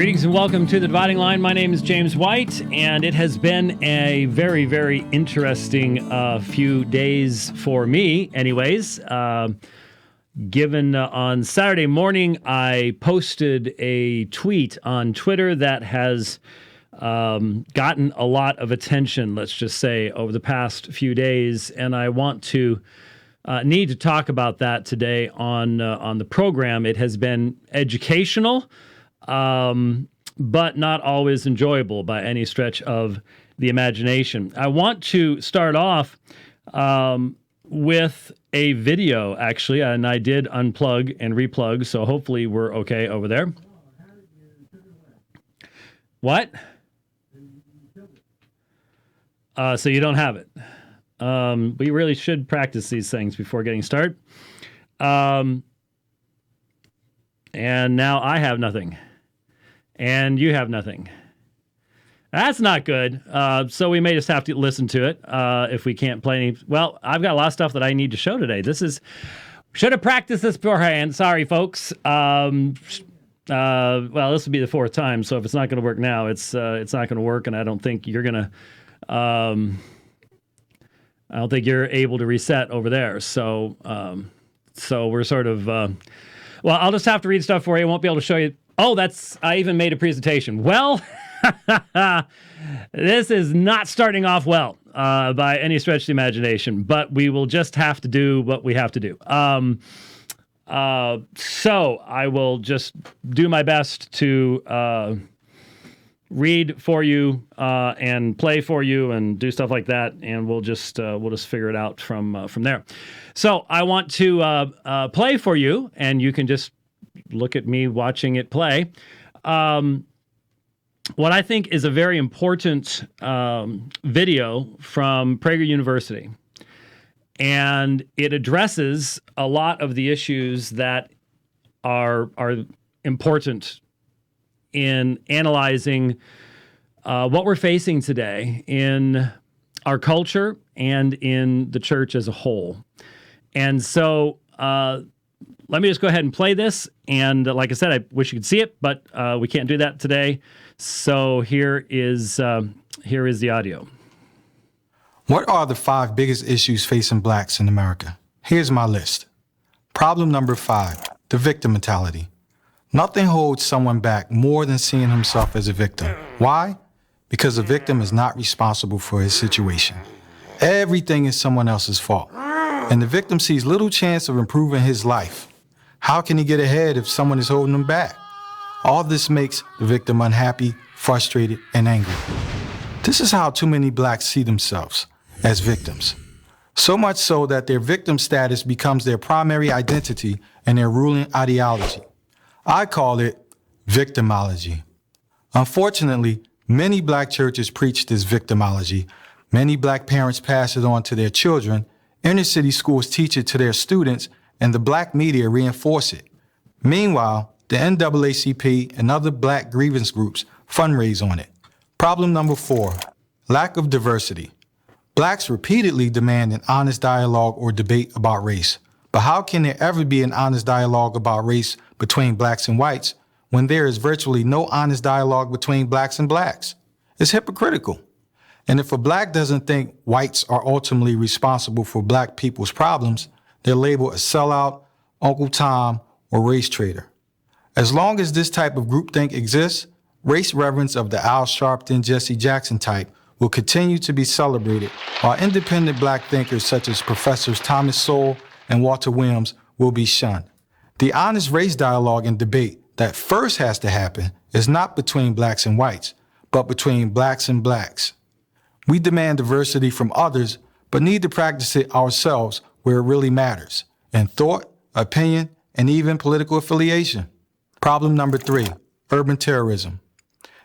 Greetings and welcome to The Dividing Line. My name is James White, and it has been a very, very interesting few days for me, anyways. Given on Saturday morning, I posted a tweet on Twitter that has gotten a lot of attention, let's just say, over the past few days, and I want to need to talk about that today on the program. It has been educational, but not always enjoyable by any stretch of the imagination. I want to start off with a video, actually, and I did unplug and replug, so hopefully we're okay over there. What? So you don't have it. We really should practice these things before getting started. And now I have nothing. And you have nothing. That's not good. So we may just have to listen to it if we can't play any. Well, I've got a lot of stuff that I need to show today. Should have practiced this beforehand. Sorry, folks. Well, this will be the fourth time. So if it's not going to work now, it's not going to work. And I don't think you're going to. I don't think you're able to reset over there. So we're sort of. Well, I'll just have to read stuff for you. I won't be able to show you. Oh, I even made a presentation. Well, this is not starting off well by any stretch of the imagination, but we will just have to do what we have to do. So I will just do my best to read for you and play for you and do stuff like that, and we'll just figure it out from there. So I want to play for you, and you can just look at me watching it play. What I think is a very important video from Prager University, and it addresses a lot of the issues that are important in analyzing what we're facing today in our culture and in the church as a whole. And so let me just go ahead and play this. And like I said, I wish you could see it, but we can't do that today. So here is the audio. What are the 5 biggest issues facing blacks in America? Here's my list. Problem number 5, the victim mentality. Nothing holds someone back more than seeing himself as a victim. Why? Because the victim is not responsible for his situation. Everything is someone else's fault. And the victim sees little chance of improving his life. How can he get ahead if someone is holding him back? All this makes the victim unhappy, frustrated, and angry. This is how too many blacks see themselves, as victims. So much so that their victim status becomes their primary identity and their ruling ideology. I call it victimology. Unfortunately, many black churches preach this victimology. Many black parents pass it on to their children. Inner city schools teach it to their students, and the black media reinforce it. Meanwhile, the NAACP and other black grievance groups fundraise on it. Problem number 4, lack of diversity. Blacks repeatedly demand an honest dialogue or debate about race. But how can there ever be an honest dialogue about race between blacks and whites when there is virtually no honest dialogue between blacks and blacks? It's hypocritical. And if a black doesn't think whites are ultimately responsible for black people's problems, they're labeled a sellout, Uncle Tom, or race traitor. As long as this type of groupthink exists, race reverence of the Al Sharpton, Jesse Jackson type will continue to be celebrated, while independent black thinkers such as Professors Thomas Sowell and Walter Williams will be shunned. The honest race dialogue and debate that first has to happen is not between blacks and whites, but between blacks and blacks. We demand diversity from others, but need to practice it ourselves where it really matters, in thought, opinion, and even political affiliation. Problem number 3, urban terrorism.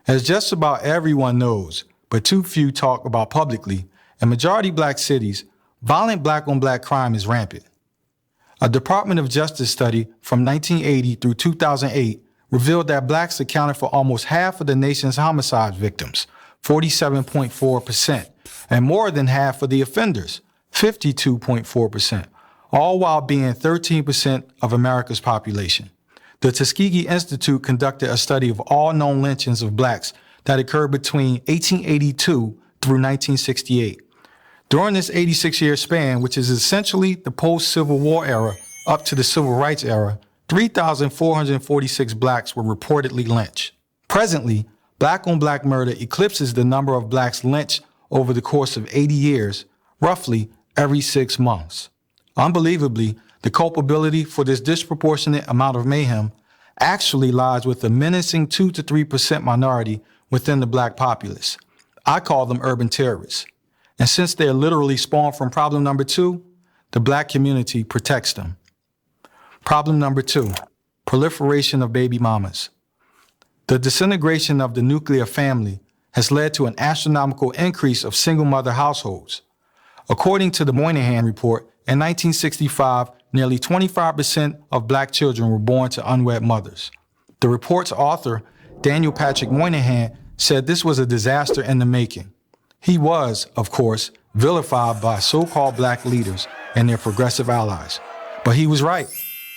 As just about everyone knows, but too few talk about publicly, in majority black cities, violent black-on-black crime is rampant. A Department of Justice study from 1980 through 2008 revealed that blacks accounted for almost half of the nation's homicide victims, 47.4%, and more than half of the offenders, 52.4%, all while being 13% of America's population. The Tuskegee Institute conducted a study of all known lynchings of blacks that occurred between 1882 through 1968. During this 86-year span, which is essentially the post-Civil War era up to the Civil Rights era, 3,446 blacks were reportedly lynched. Presently, black-on-black murder eclipses the number of blacks lynched over the course of 80 years, roughly every 6 months. Unbelievably, the culpability for this disproportionate amount of mayhem actually lies with a menacing 2 to 3% minority within the black populace. I call them urban terrorists. And since they're literally spawned from problem number 2, the black community protects them. Problem number 2, proliferation of baby mamas. The disintegration of the nuclear family has led to an astronomical increase of single mother households. According to the Moynihan Report, in 1965, nearly 25% of black children were born to unwed mothers. The report's author, Daniel Patrick Moynihan, said this was a disaster in the making. He was, of course, vilified by so-called black leaders and their progressive allies. But he was right.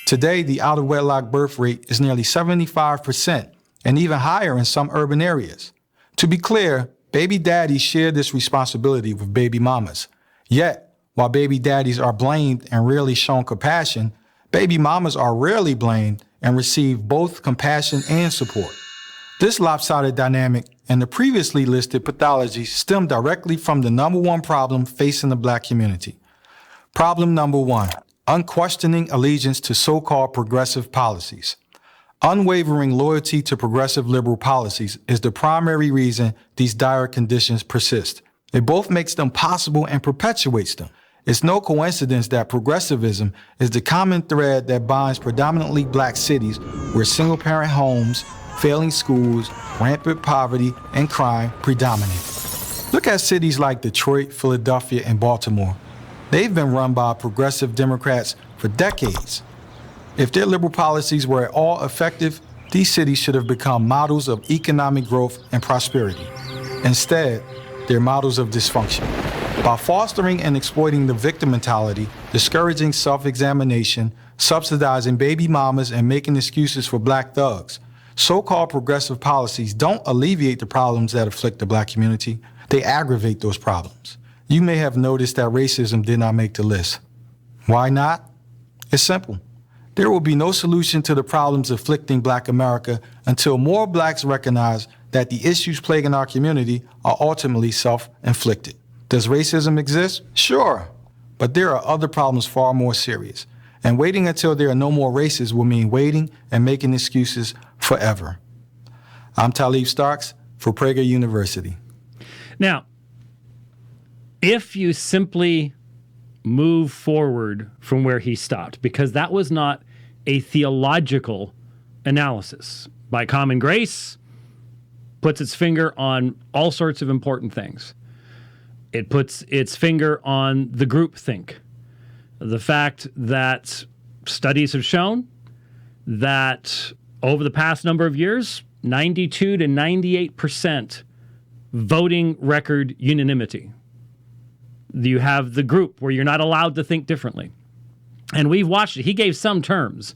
Today, the out-of-wedlock birth rate is nearly 75% and even higher in some urban areas. To be clear, baby daddies share this responsibility with baby mamas. Yet, while baby daddies are blamed and rarely shown compassion, baby mamas are rarely blamed and receive both compassion and support. This lopsided dynamic and the previously listed pathologies stem directly from the number one problem facing the black community. Problem number 1, unquestioning allegiance to so-called progressive policies. Unwavering loyalty to progressive liberal policies is the primary reason these dire conditions persist. It both makes them possible and perpetuates them. It's no coincidence that progressivism is the common thread that binds predominantly black cities where single-parent homes, failing schools, rampant poverty, and crime predominate. Look at cities like Detroit, Philadelphia, and Baltimore. They've been run by progressive Democrats for decades. If their liberal policies were at all effective, these cities should have become models of economic growth and prosperity. Instead, they're models of dysfunction. By fostering and exploiting the victim mentality, discouraging self-examination, subsidizing baby mamas, and making excuses for black thugs, so-called progressive policies don't alleviate the problems that afflict the black community. They aggravate those problems. You may have noticed that racism did not make the list. Why not? It's simple. There will be no solution to the problems afflicting Black America until more blacks recognize that the issues plaguing our community are ultimately self-inflicted. Does racism exist? Sure, but there are other problems far more serious. And waiting until there are no more races will mean waiting and making excuses forever. I'm Talib Starks for Prager University. Now, if you simply move forward from where he stopped, because that was not a theological analysis. By common grace, puts its finger on all sorts of important things. It puts its finger on the groupthink. The fact that studies have shown that over the past number of years, 92 to 98% voting record unanimity. You have the group where you're not allowed to think differently. And we've watched it. He gave some terms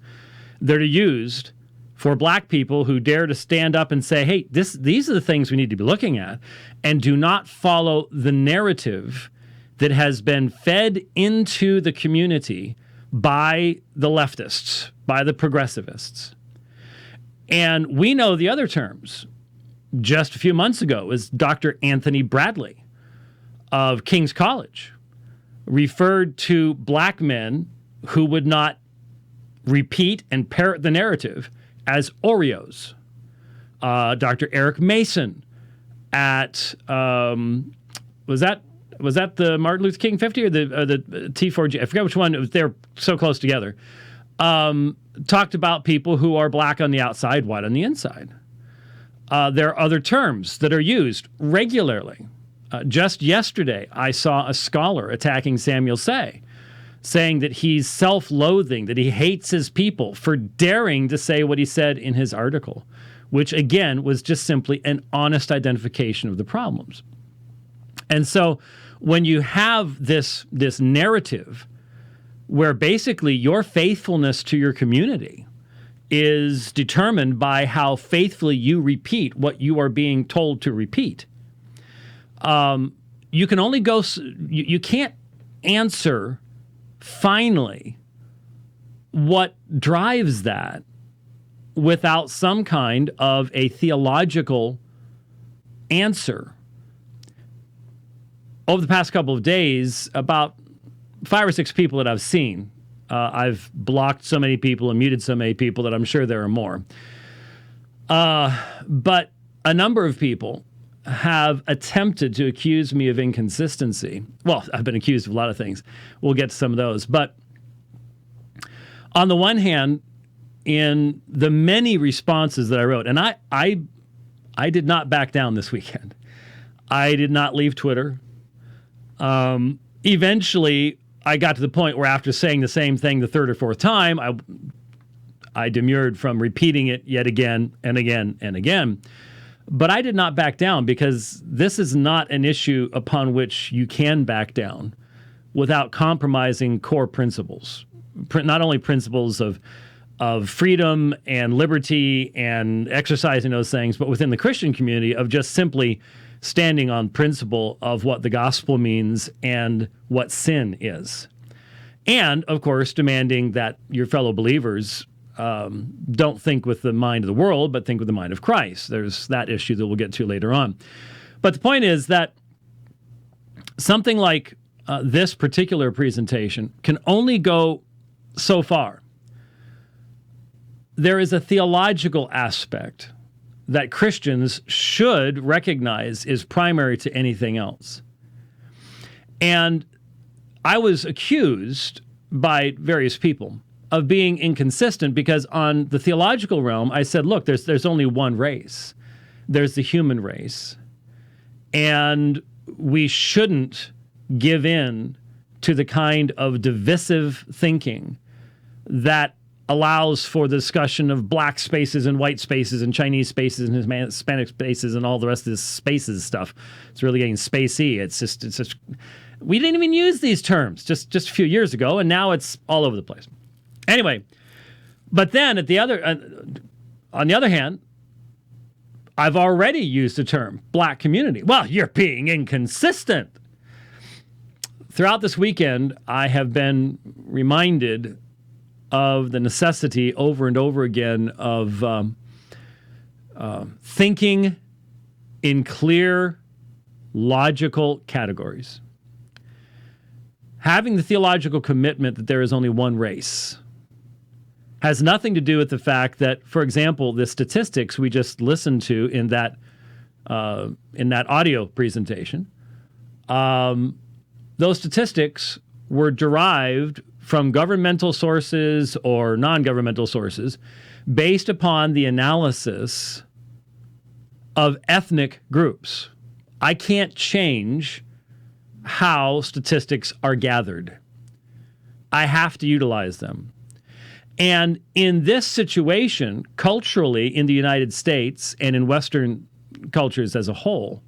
that are used for black people who dare to stand up and say, hey, these are the things we need to be looking at, and do not follow the narrative that has been fed into the community by the leftists, by the progressivists. And we know the other terms. Just a few months ago was Dr. Anthony Bradley of King's College referred to black men who would not repeat and parrot the narrative as Oreos. Dr. Eric Mason at was that the Martin Luther King 50 or the T4G? I forget which one. They're so close together. Talked about people who are black on the outside, white on the inside. There are other terms that are used regularly. Just yesterday, I saw a scholar attacking Samuel Say, saying that he's self-loathing, that he hates his people for daring to say what he said in his article, which, again, was just simply an honest identification of the problems. And so when you have this narrative where basically your faithfulness to your community is determined by how faithfully you repeat what you are being told to repeat. You can only go, you can't answer finally what drives that without some kind of a theological answer. Over the past couple of days, about 5 or 6 people that I've seen, I've blocked so many people and muted so many people that I'm sure there are more. But a number of people have attempted to accuse me of inconsistency. Well, I've been accused of a lot of things. We'll get to some of those. But on the one hand, in the many responses that I wrote, and I did not back down this weekend. I did not leave Twitter. Eventually, I got to the point where after saying the same thing the third or fourth time, I demurred from repeating it yet again and again and again. But I did not back down because this is not an issue upon which you can back down without compromising core principles. Not only principles of freedom and liberty and exercising those things, but within the Christian community of just simply standing on principle of what the gospel means and what sin is. And, of course, demanding that your fellow believers don't think with the mind of the world, but think with the mind of Christ. There's that issue that we'll get to later on. But the point is that something like this particular presentation can only go so far. There is a theological aspect that Christians should recognize is primary to anything else. And I was accused by various people of being inconsistent because on the theological realm, I said, look, there's only one race. There's the human race. And we shouldn't give in to the kind of divisive thinking that allows for the discussion of black spaces and white spaces and Chinese spaces and Hispanic spaces and all the rest of this spaces stuff. It's really getting spacey. It's just we didn't even use these terms just a few years ago, and now it's all over the place. Anyway, but then on the other hand, I've already used the term black community. Well, you're being inconsistent. Throughout this weekend, I have been reminded of the necessity over and over again of thinking in clear, logical categories. Having the theological commitment that there is only one race has nothing to do with the fact that, for example, the statistics we just listened to in that audio presentation, those statistics were derived from governmental sources or non-governmental sources based upon the analysis of ethnic groups. I can't change how statistics are gathered. I have to utilize them. And in this situation, culturally in the United States and in Western cultures as a whole,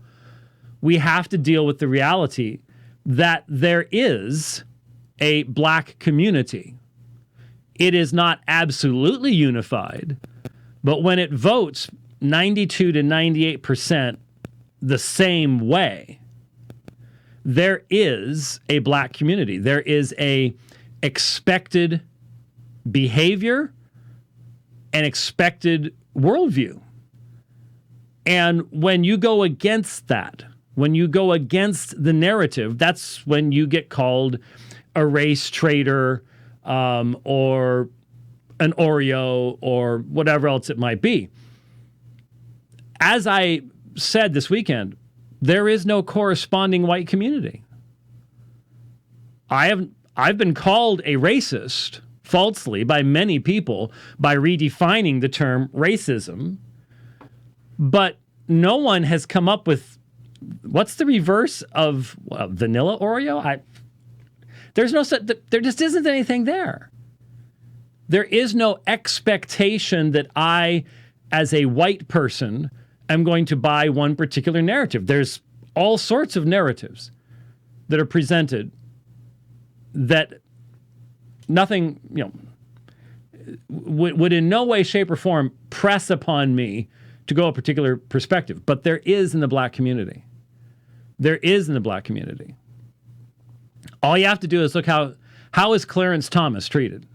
we have to deal with the reality that there is a black community. It is not absolutely unified, but when it votes 92 to 98% the same way, there is a black community. There is a expected behavior and expected worldview. And when you go against that, when you go against the narrative, that's when you get called a race traitor or an Oreo or whatever else it might be. As I said this weekend, there is no corresponding white community. I've been called a racist falsely by many people by redefining the term racism, but no one has come up with what's the reverse of vanilla Oreo? There just isn't anything there. There is no expectation that I, as a white person, am going to buy one particular narrative. There's all sorts of narratives that are presented that nothing, would in no way, shape, or form press upon me to go a particular perspective. But there is in the black community. There is in the black community. All you have to do is look how is Clarence Thomas treated?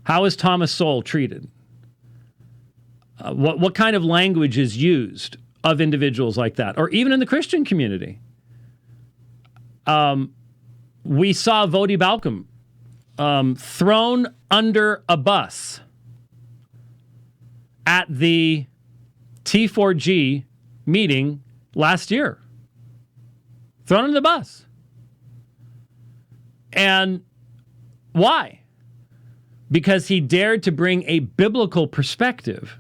How is Thomas Sowell treated? What kind of language is used of individuals like that? Or even in the Christian community. We saw Vodi Balcom thrown under a bus at the T4G meeting last year. Thrown under the bus. And why? Because he dared to bring a biblical perspective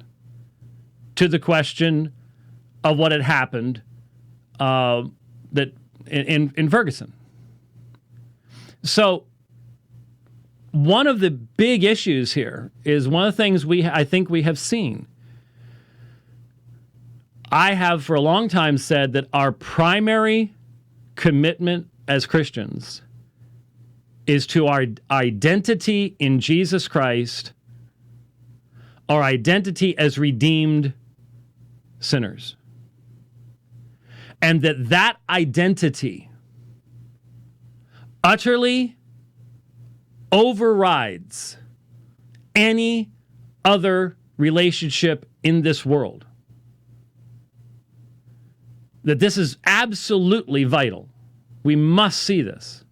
to the question of what had happened that in Ferguson. So one of the big issues here is one of the things I think we have seen. I have for a long time said that our primary commitment as Christians is to our identity in Jesus Christ, our identity as redeemed sinners. And that identity utterly overrides any other relationship in this world. That this is absolutely vital. We must see this.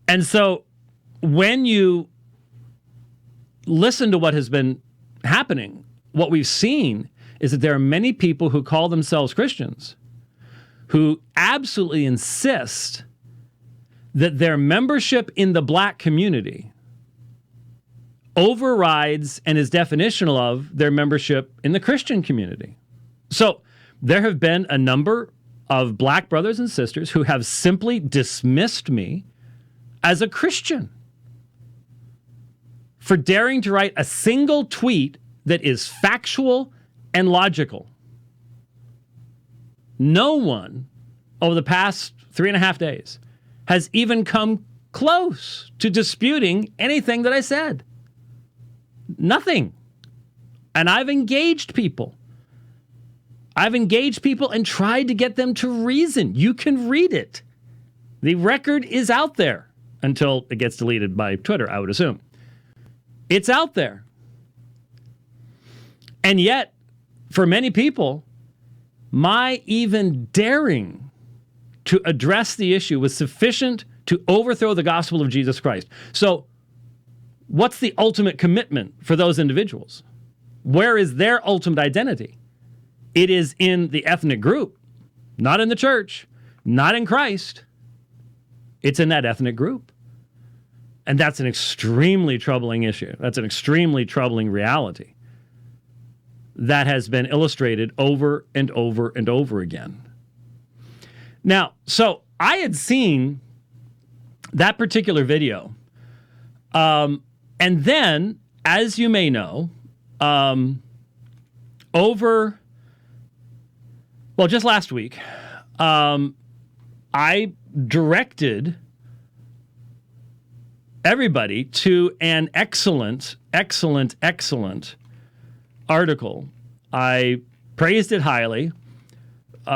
And so when you listen to what has been happening, what we've seen is that there are many people who call themselves Christians who absolutely insist that their membership in the black community overrides and is definitional of their membership in the Christian community. So there have been a number of black brothers and sisters who have simply dismissed me as a Christian for daring to write a single tweet that is factual and logical. No one over the past 3.5 days has even come close to disputing anything that I said. Nothing. And I've engaged people. And tried to get them to reason. You can read it. The record is out there until it gets deleted by Twitter, I would assume. It's out there. And yet, for many people, my even daring to address the issue was sufficient to overthrow the gospel of Jesus Christ. So, what's the ultimate commitment for those individuals? Where is their ultimate identity? It is in the ethnic group, not in the church, not in Christ. It's in that ethnic group. And that's an extremely troubling issue. That's an extremely troubling reality that has been illustrated over and over and over again. Now, so I had seen that particular video. And then, as you may know, just last week, I directed everybody to an excellent article. I praised it highly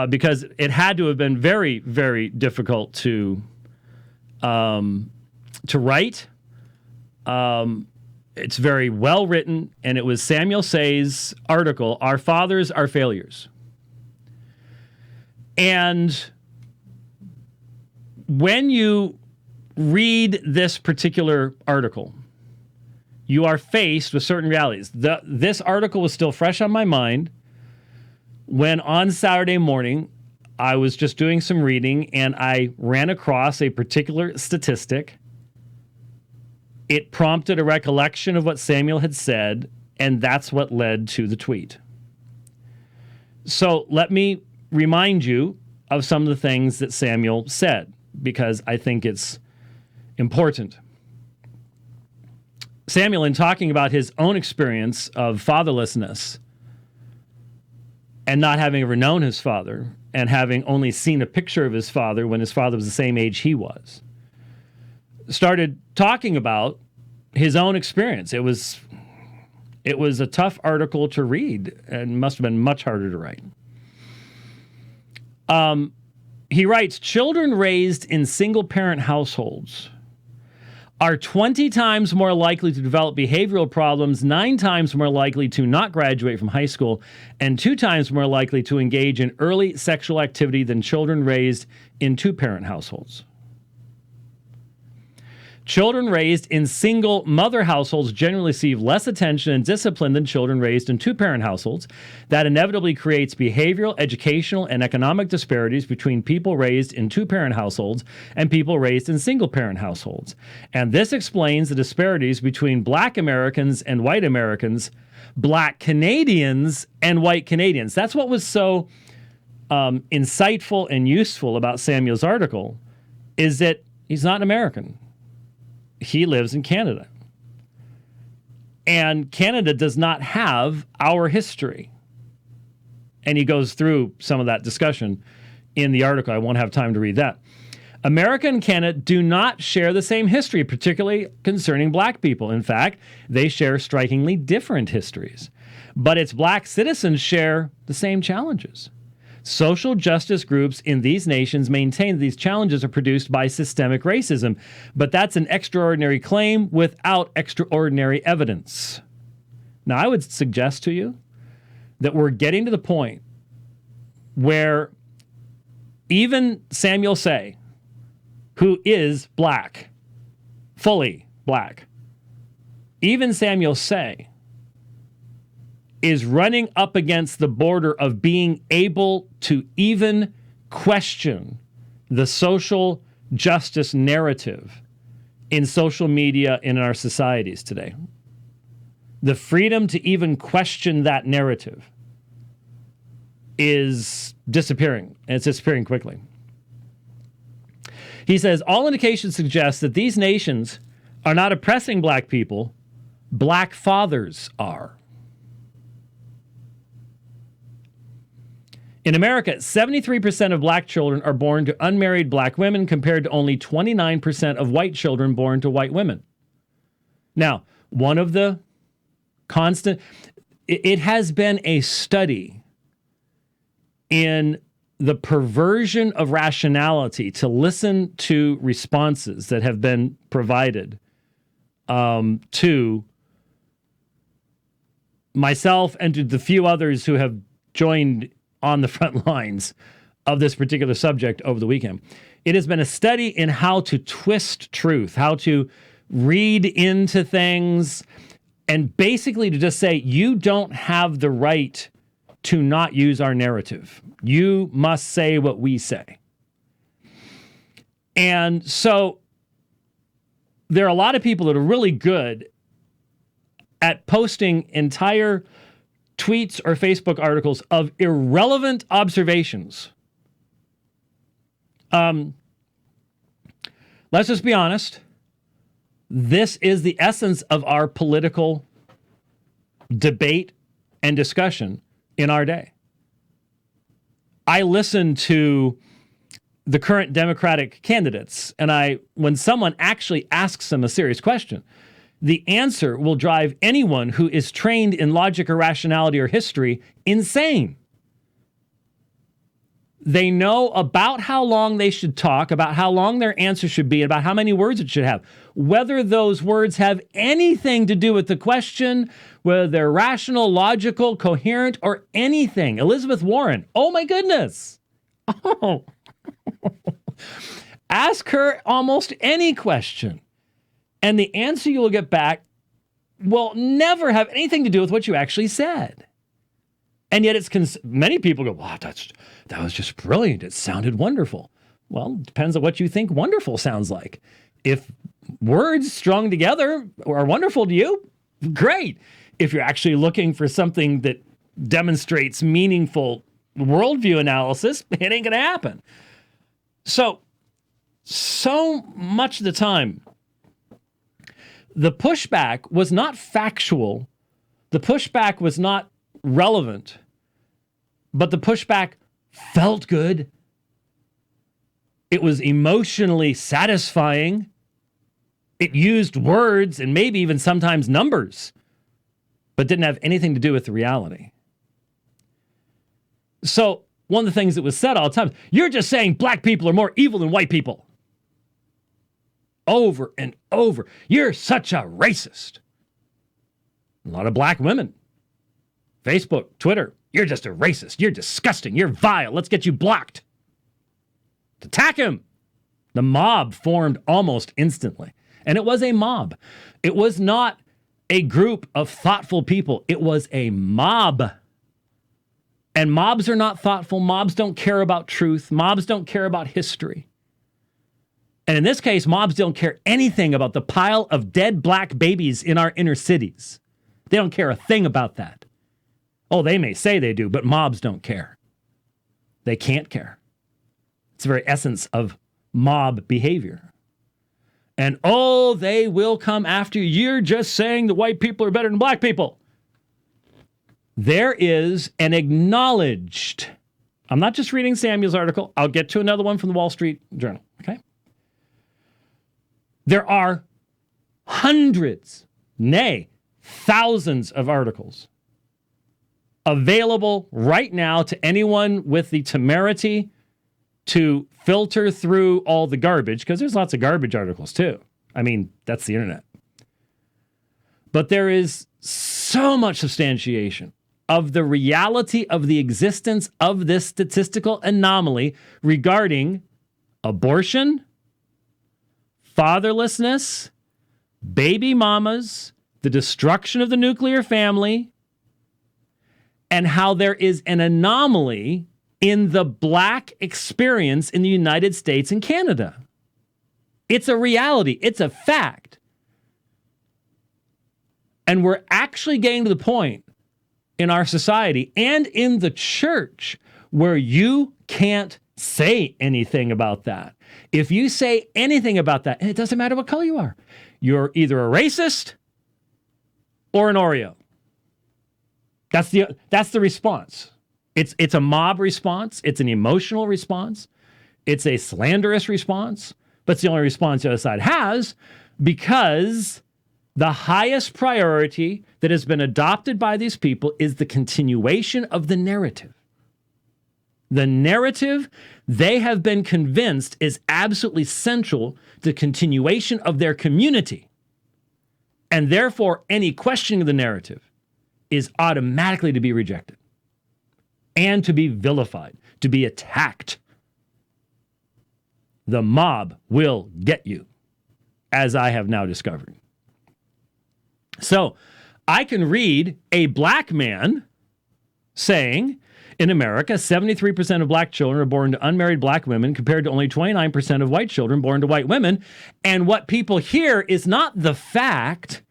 because it had to have been very, very difficult to write. It's very well written, and it was Samuel Say's article, "Our Fathers, Our Failures." And when you read this particular article, you are faced with certain realities. This article was still fresh on my mind when on Saturday morning, I was just doing some reading and I ran across a particular statistic. It prompted a recollection of what Samuel had said, and that's what led to the tweet. So let me remind you of some of the things that Samuel said, because I think it's important. Samuel, in talking about his own experience of fatherlessness and not having ever known his father and having only seen a picture of his father when his father was the same age he was, started talking about his own experience. It was a tough article to read and must have been much harder to write. He writes, children raised in single-parent households are 20 times more likely to develop behavioral problems, 9 times more likely to not graduate from high school, and 2 times more likely to engage in early sexual activity than children raised in two-parent households. Children raised in single mother households generally receive less attention and discipline than children raised in two-parent households. That inevitably creates behavioral, educational, and economic disparities between people raised in two-parent households and people raised in single-parent households. And this explains the disparities between Black Americans and white Americans, Black Canadians and white Canadians. That's what was so insightful and useful about Samuel's article, is that he's not an American. He lives in Canada. And Canada does not have our history. And he goes through some of that discussion in the article. I won't have time to read that. America and Canada do not share the same history, particularly concerning Black people. In fact, they share strikingly different histories. But its Black citizens share the same challenges. Social justice groups in these nations maintain that these challenges are produced by systemic racism, but that's an extraordinary claim without extraordinary evidence. Now, I would suggest to you that we're getting to the point where even Samuel Say, who is Black, fully Black, even Samuel Say is running up against the border of being able to even question the social justice narrative in social media and in our societies today. The freedom to even question that narrative is disappearing, and it's disappearing quickly. He says, all indications suggest that these nations are not oppressing Black people, Black fathers are. In America, 73% of Black children are born to unmarried Black women compared to only 29% of white children born to white women. Now, one of the constant, it has been a study in the perversion of rationality to listen to responses that have been provided to myself and to the few others who have joined on the front lines of this particular subject over the weekend. It has been a study in how to twist truth, how to read into things, and basically to just say, you don't have the right to not use our narrative. You must say what we say. And so there are a lot of people that are really good at posting entire tweets or Facebook articles of irrelevant observations. Let's just be honest. This is the essence of our political debate and discussion in our day. I listen to the current Democratic candidates, and when someone actually asks them a serious question, the answer will drive anyone who is trained in logic or rationality or history insane. They know about how long they should talk, about how long their answer should be, about how many words it should have. Whether those words have anything to do with the question, whether they're rational, logical, coherent, or anything. Elizabeth Warren, oh my goodness. Oh. Ask her almost any question, and the answer you will get back will never have anything to do with what you actually said. And yet many people go, wow, that was just brilliant. It sounded wonderful. Well, it depends on what you think wonderful sounds like. If words strung together are wonderful to you, great. If you're actually looking for something that demonstrates meaningful worldview analysis, it ain't going to happen. So much of the time, the pushback was not factual. The pushback was not relevant, but the pushback felt good. It was emotionally satisfying. It used words and maybe even sometimes numbers, but didn't have anything to do with the reality. So one of the things that was said all the time, you're just saying black people are more evil than white people. Over and over. You're such a racist. A lot of black women. Facebook, Twitter. You're just a racist. You're disgusting. You're vile. Let's get you blocked. Attack him. The mob formed almost instantly. And it was a mob. It was not a group of thoughtful people. It was a mob. And mobs are not thoughtful. Mobs don't care about truth. Mobs don't care about history. And in this case, mobs don't care anything about the pile of dead black babies in our inner cities. They don't care a thing about that. Oh, they may say they do, but mobs don't care. They can't care. It's the very essence of mob behavior. And oh, they will come after you. You're just saying that white people are better than black people. There is an acknowledged, I'm not just reading Samuel's article. I'll get to another one from the Wall Street Journal, okay? There are hundreds, nay, thousands of articles available right now to anyone with the temerity to filter through all the garbage, because there's lots of garbage articles too. I mean, that's the internet. But there is so much substantiation of the reality of the existence of this statistical anomaly regarding abortion, fatherlessness, baby mamas, the destruction of the nuclear family, and how there is an anomaly in the black experience in the United States and Canada. It's a reality. It's a fact. And we're actually getting to the point in our society and in the church where you can't say anything about that. If you say anything about that, and it doesn't matter what color you are, you're either a racist or an Oreo. That's the response. It's a mob response. It's an emotional response. It's a slanderous response. But it's the only response the other side has, because the highest priority that has been adopted by these people is the continuation of the narrative. The narrative they have been convinced is absolutely central to the continuation of their community. And therefore, any questioning of the narrative is automatically to be rejected and to be vilified, to be attacked. The mob will get you, as I have now discovered. So I can read a black man saying, in America, 73% of black children are born to unmarried black women compared to only 29% of white children born to white women. And what people hear is not the fact.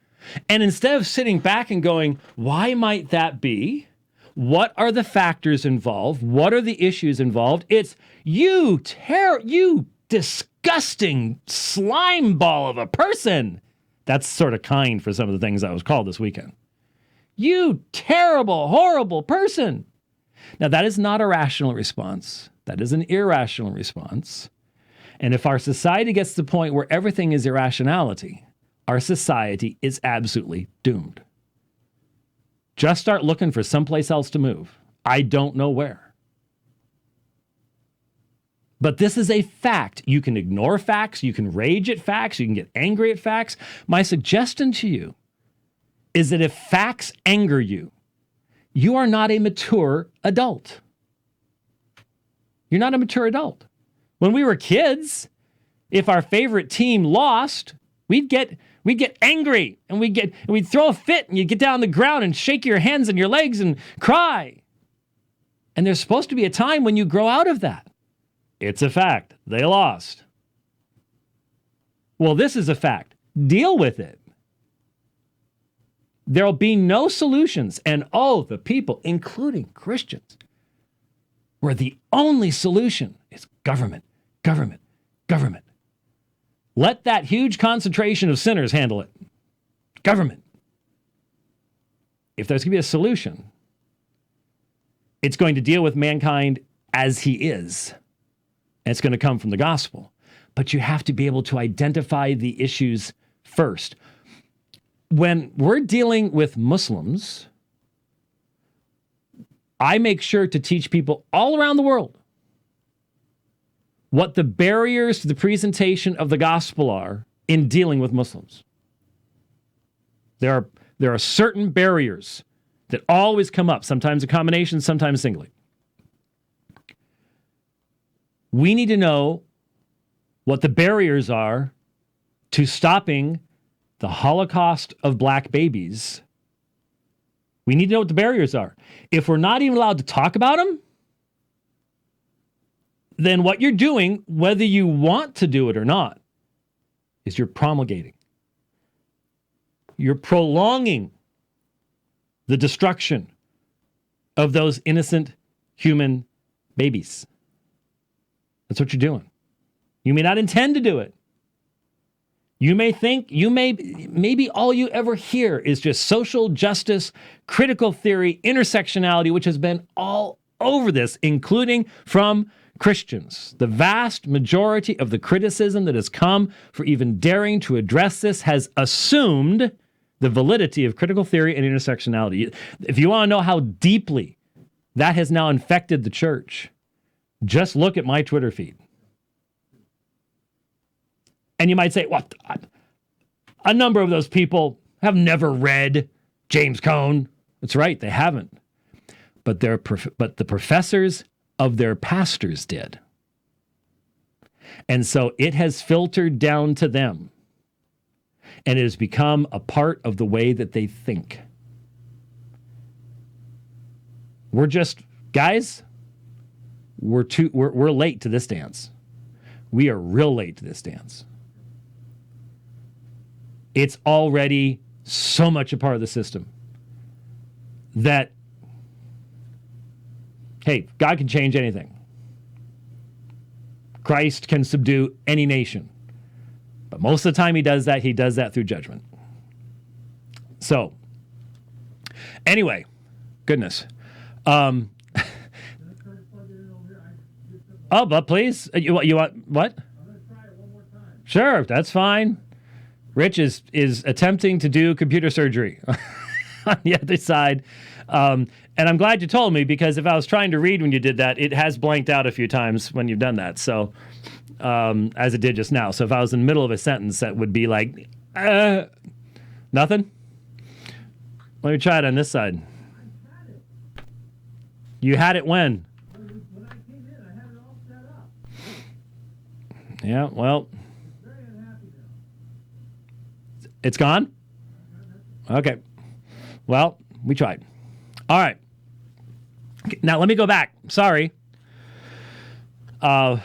And instead of sitting back and going, why might that be? What are the factors involved? What are the issues involved? It's you disgusting slime ball of a person. That's sort of kind for some of the things I was called this weekend. You terrible, horrible person. Now, that is not a rational response. That is an irrational response. And if our society gets to the point where everything is irrationality, our society is absolutely doomed. Just start looking for someplace else to move. I don't know where. But this is a fact. You can ignore facts. You can rage at facts. You can get angry at facts. My suggestion to you is that if facts anger you, you are not a mature adult. You're not a mature adult. When we were kids, if our favorite team lost, we'd get angry and we'd throw a fit, and you'd get down on the ground and shake your hands and your legs and cry. And there's supposed to be a time when you grow out of that. It's a fact. They lost. Well, this is a fact. Deal with it. There'll be no solutions. And the people, including Christians, where the only solution is government, government, government. Let that huge concentration of sinners handle it. Government. If there's going to be a solution, it's going to deal with mankind as he is. And it's going to come from the gospel. But you have to be able to identify the issues first. When we're dealing with Muslims, I make sure to teach people all around the world what the barriers to the presentation of the gospel are in dealing with Muslims. There are certain barriers that always come up, sometimes in combination, sometimes singly. We need to know what the barriers are to stopping the Holocaust of black babies. We need to know what the barriers are. If we're not even allowed to talk about them, then what you're doing, whether you want to do it or not, is you're promulgating. You're prolonging the destruction of those innocent human babies. That's what you're doing. You may not intend to do it. You may think, maybe all you ever hear is just social justice, critical theory, intersectionality, which has been all over this, including from Christians. The vast majority of the criticism that has come for even daring to address this has assumed the validity of critical theory and intersectionality. If you want to know how deeply that has now infected the church, just look at my Twitter feed. And you might say, what? A number of those people have never read James Cone. That's right, they haven't. But the professors of their pastors did. And so it has filtered down to them. And it has become a part of the way that they think. We're just, guys, we're late to this dance. We are real late to this dance. It's already so much a part of the system that, hey, God can change anything. Christ can subdue any nation. But most of the time he does that through judgment. So, anyway, goodness. Oh, but please, you want what? I'm going to try it one more time. Sure, that's fine. Rich is attempting to do computer surgery on the other side. And I'm glad you told me, because if I was trying to read when you did that, it has blanked out a few times when you've done that. So, as it did just now. So if I was in the middle of a sentence, that would be like, nothing? Let me try it on this side. You had it when? When I came in, I had it all set up. Yeah, well. It's gone? Okay. Well, we tried. All right. Now, let me go back. Sorry. I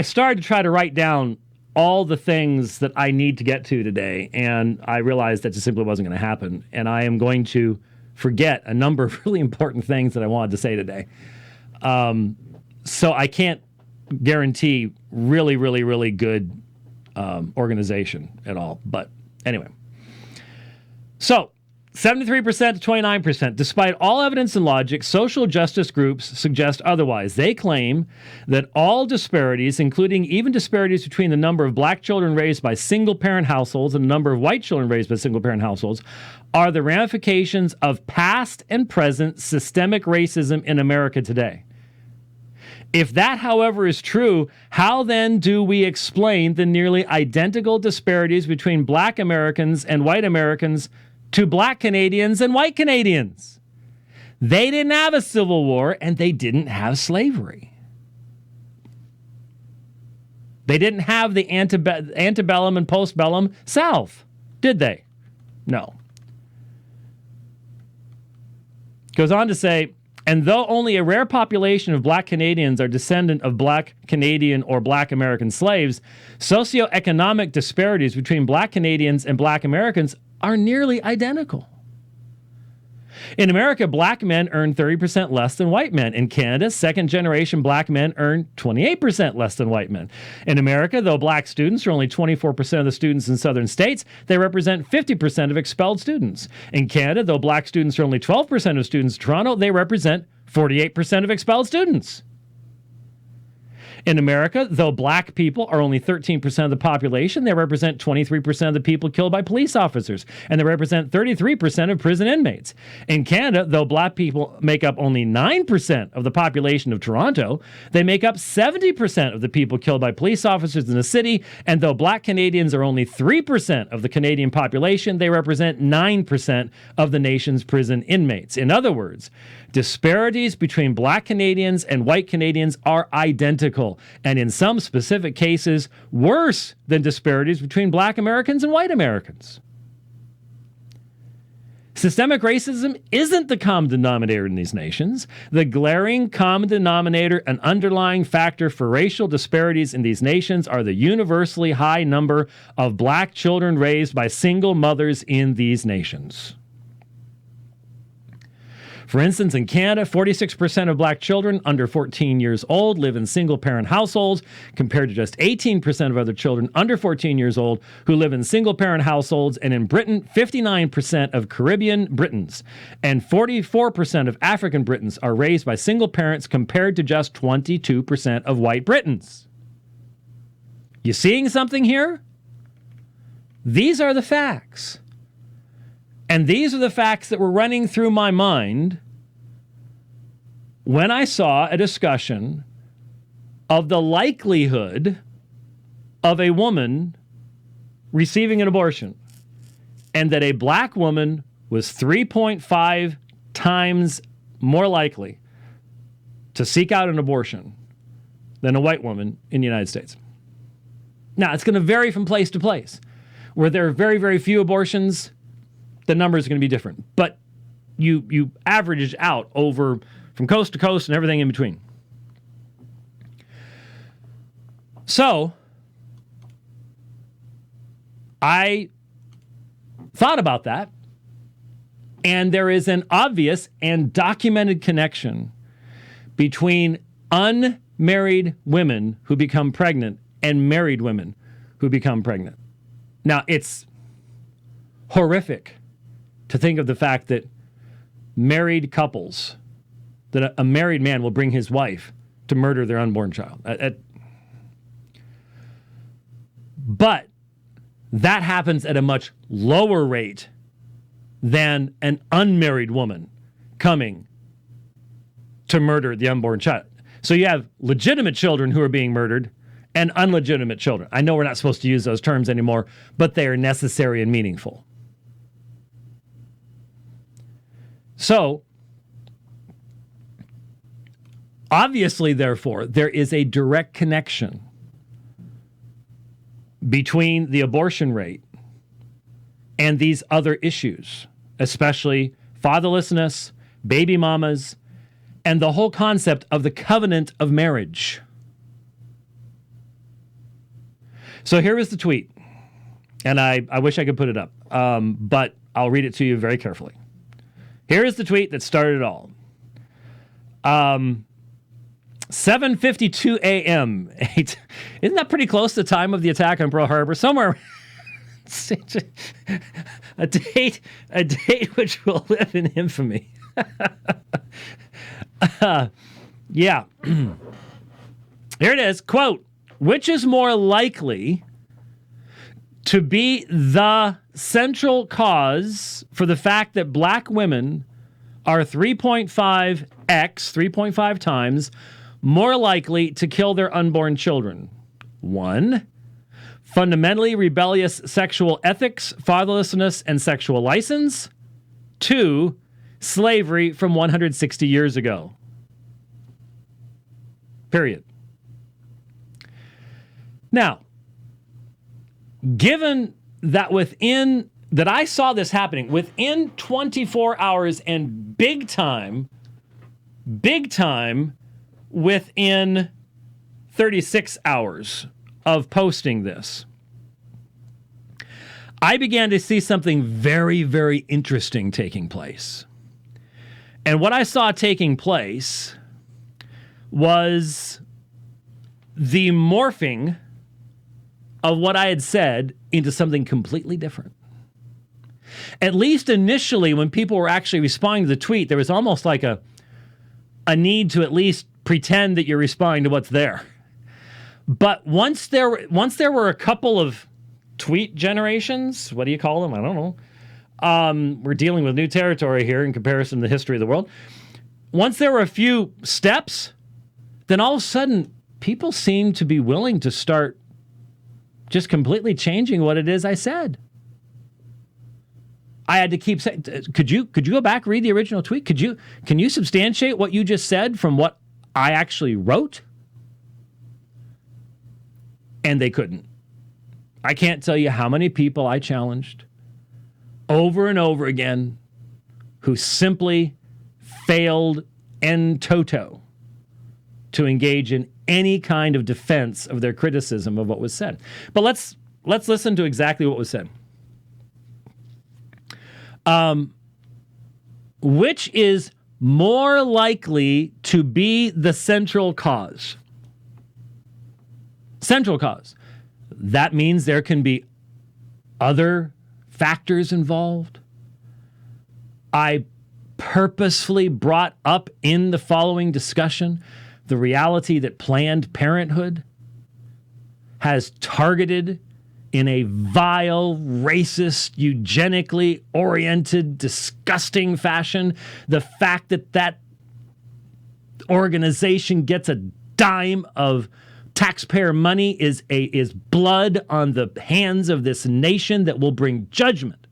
started to try to write down all the things that I need to get to today, and I realized that just simply wasn't going to happen. And I am going to forget a number of really important things that I wanted to say today. So I can't guarantee really, really, really good organization at all. But anyway. So, 73% to 29%. Despite all evidence and logic, social justice groups suggest otherwise. They claim that all disparities, including even disparities between the number of black children raised by single-parent households and the number of white children raised by single-parent households, are the ramifications of past and present systemic racism in America today. If that, however, is true, how then do we explain the nearly identical disparities between black Americans and white Americans to black Canadians and white Canadians? They didn't have a civil war, and they didn't have slavery. They didn't have the antebellum and postbellum South, did they? No. Goes on to say, and though only a rare population of black Canadians are descendant of black Canadian or black American slaves, socioeconomic disparities between black Canadians and black Americans are nearly identical. In America, black men earn 30% less than white men. In Canada, second-generation black men earn 28% less than white men. In America, though black students are only 24% of the students in southern states, they represent 50% of expelled students. In Canada, though black students are only 12% of students in Toronto, they represent 48% of expelled students. In America, though black people are only 13% of the population, they represent 23% of the people killed by police officers, and they represent 33% of prison inmates. In Canada, though black people make up only 9% of the population of Toronto, they make up 70% of the people killed by police officers in the city, and though black Canadians are only 3% of the Canadian population, they represent 9% of the nation's prison inmates. In other words, disparities between black Canadians and white Canadians are identical, and in some specific cases, worse than disparities between black Americans and white Americans. Systemic racism isn't the common denominator in these nations. The glaring common denominator and underlying factor for racial disparities in these nations are the universally high number of black children raised by single mothers in these nations. For instance, in Canada, 46% of black children under 14 years old live in single-parent households, compared to just 18% of other children under 14 years old who live in single-parent households. And in Britain, 59% of Caribbean Britons and 44% of African Britons are raised by single parents, compared to just 22% of white Britons. You seeing something here? These are the facts. And these are the facts that were running through my mind when I saw a discussion of the likelihood of a woman receiving an abortion, and that a black woman was 3.5 times more likely to seek out an abortion than a white woman in the United States. Now, it's going to vary from place to place. Where there are very, very few abortions, the numbers are going to be different. But you average it out over from coast to coast and everything in between. So I thought about that, and there is an obvious and documented connection between unmarried women who become pregnant and married women who become pregnant. Now, it's horrific to think of the fact that married couples, that a married man will bring his wife to murder their unborn child. But that happens at a much lower rate than an unmarried woman coming to murder the unborn child. So you have legitimate children who are being murdered and unlegitimate children. I know we're not supposed to use those terms anymore, but they are necessary and meaningful. So, obviously, therefore, there is a direct connection between the abortion rate and these other issues, especially fatherlessness, baby mamas, and the whole concept of the covenant of marriage. So here is the tweet, and I wish I could put it up, but I'll read it to you very carefully. Here is the tweet that started it all. 7:52 a.m. Isn't that pretty close to the time of the attack on Pearl Harbor? Somewhere. a date which will live in infamy. Yeah. Here it is. Quote, which is more likely to be the central cause for the fact that black women are 3.5 times more likely to kill their unborn children? 1, fundamentally rebellious sexual ethics, fatherlessness, and sexual license. 2, slavery from 160 years ago. Period. Now, given that that I saw this happening within 24 hours and big time within 36 hours of posting this, I began to see something very, very interesting taking place. And what I saw taking place was the morphing of what I had said into something completely different. At least initially, when people were actually responding to the tweet, there was almost like a need to at least pretend that you're responding to what's there. But once there were a couple of tweet generations, what do you call them? I don't know. We're dealing with new territory here in comparison to the history of the world. Once there were a few steps, then all of a sudden people seem to be willing to start just completely changing what it is I said. I had to keep saying, could you go back, read the original tweet? Can you substantiate what you just said from what I actually wrote? And they couldn't. I can't tell you how many people I challenged over and over again who simply failed en toto to engage in any kind of defense of their criticism of what was said. But let's listen to exactly what was said. Which is more likely to be the central cause? Central cause. That means there can be other factors involved. I purposefully brought up in the following discussion the reality that Planned Parenthood has targeted in a vile, racist, eugenically oriented, disgusting fashion the fact that that organization gets a dime of taxpayer money is blood on the hands of this nation that will bring judgment.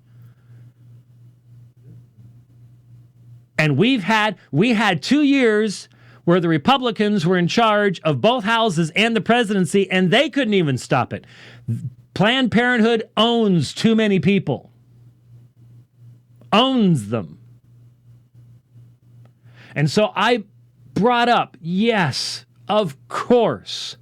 And we had 2 years where the Republicans were in charge of both houses and the presidency, and they couldn't even stop it. Planned Parenthood owns too many people. Owns them. And so I brought up, yes, of course,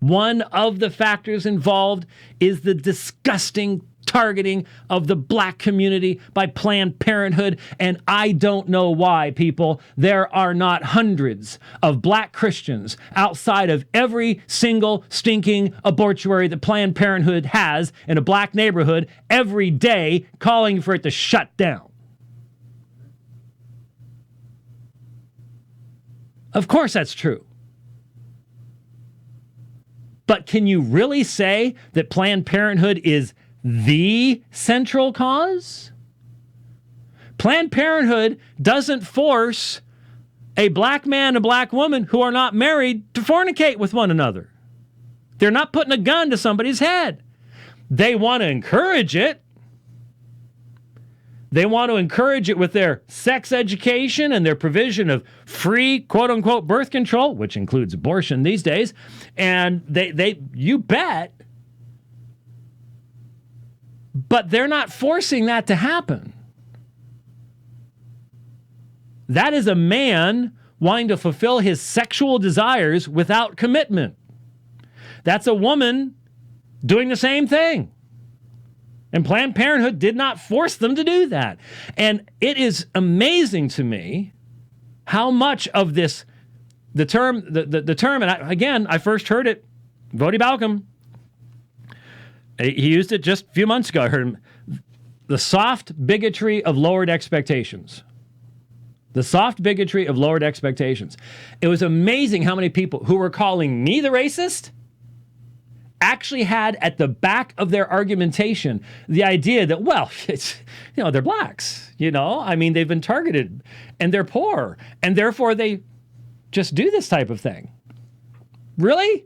one of the factors involved is the disgusting targeting of the black community by Planned Parenthood. And I don't know why, people. There are not hundreds of black Christians outside of every single stinking abortuary that Planned Parenthood has in a black neighborhood every day calling for it to shut down. Of course that's true. But can you really say that Planned Parenthood is the central cause? Planned Parenthood doesn't force a black man and a black woman who are not married to fornicate with one another. They're not putting a gun to somebody's head. They want to encourage it. They want to encourage it with their sex education and their provision of free, quote-unquote, birth control, which includes abortion these days. And they you bet. But they're not forcing that to happen. That is a man wanting to fulfill his sexual desires without commitment. That's a woman doing the same thing. And Planned Parenthood did not force them to do that. And it is amazing to me how much of this, the term, and I first heard it, Vodi Balcom. He used it just a few months ago. I heard him. The soft bigotry of lowered expectations. The soft bigotry of lowered expectations. It was amazing how many people who were calling me the racist actually had at the back of their argumentation the idea that, well, it's, they're blacks, I mean, they've been targeted and they're poor and therefore they just do this type of thing. Really?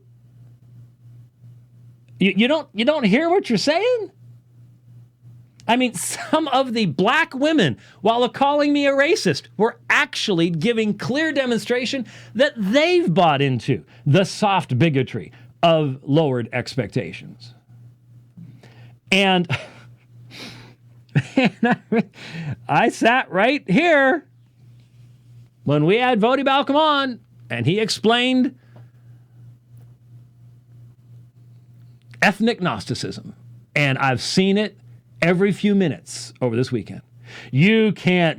You don't hear what you're saying? I mean, some of the black women, while calling me a racist, were actually giving clear demonstration that they've bought into the soft bigotry of lowered expectations. And I sat right here when we had Vodi Balcom on, and he explained ethnic Gnosticism. And I've seen it every few minutes over this weekend. You can't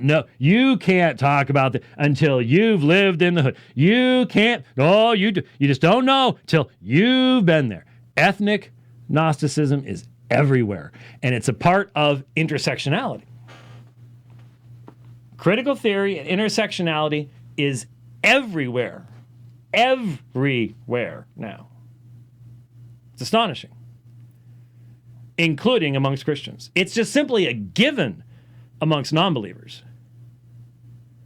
talk about it until you've lived in the hood. You just don't know till you've been there. Ethnic Gnosticism is everywhere, and it's a part of intersectionality. Critical theory and intersectionality is everywhere now. It's astonishing, including amongst Christians. It's just simply a given amongst non-believers.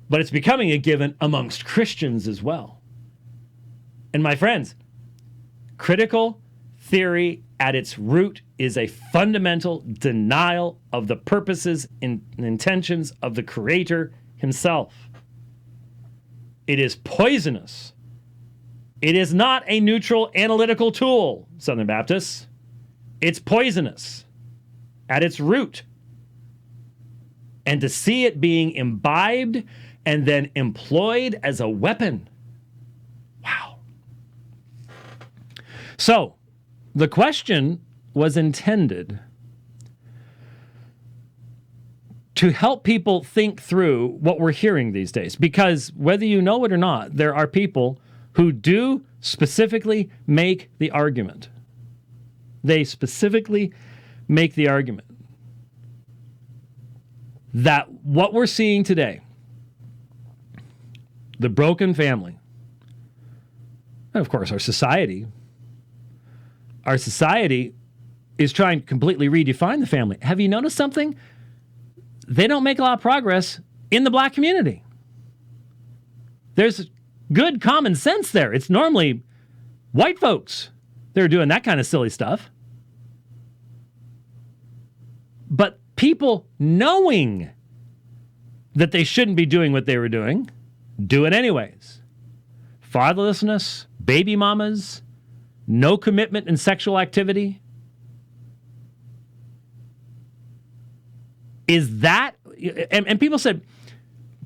But it's becoming a given amongst Christians as well. And my friends, critical theory at its root is a fundamental denial of the purposes and intentions of the Creator himself. It is poisonous. It is not a neutral analytical tool, Southern Baptists. It's poisonous at its root. And to see it being imbibed and then employed as a weapon. Wow. So, the question was intended to help people think through what we're hearing these days. Because whether you know it or not, there are people who do specifically make the argument. They specifically make the argument that what we're seeing today, the broken family, and of course our society is trying to completely redefine the family. Have you noticed something? They don't make a lot of progress in the black community. There's good common sense there. It's normally white folks that are doing that kind of silly stuff. But people knowing that they shouldn't be doing what they were doing, do it anyways. Fatherlessness, baby mamas, no commitment in sexual activity. Is that, and people said,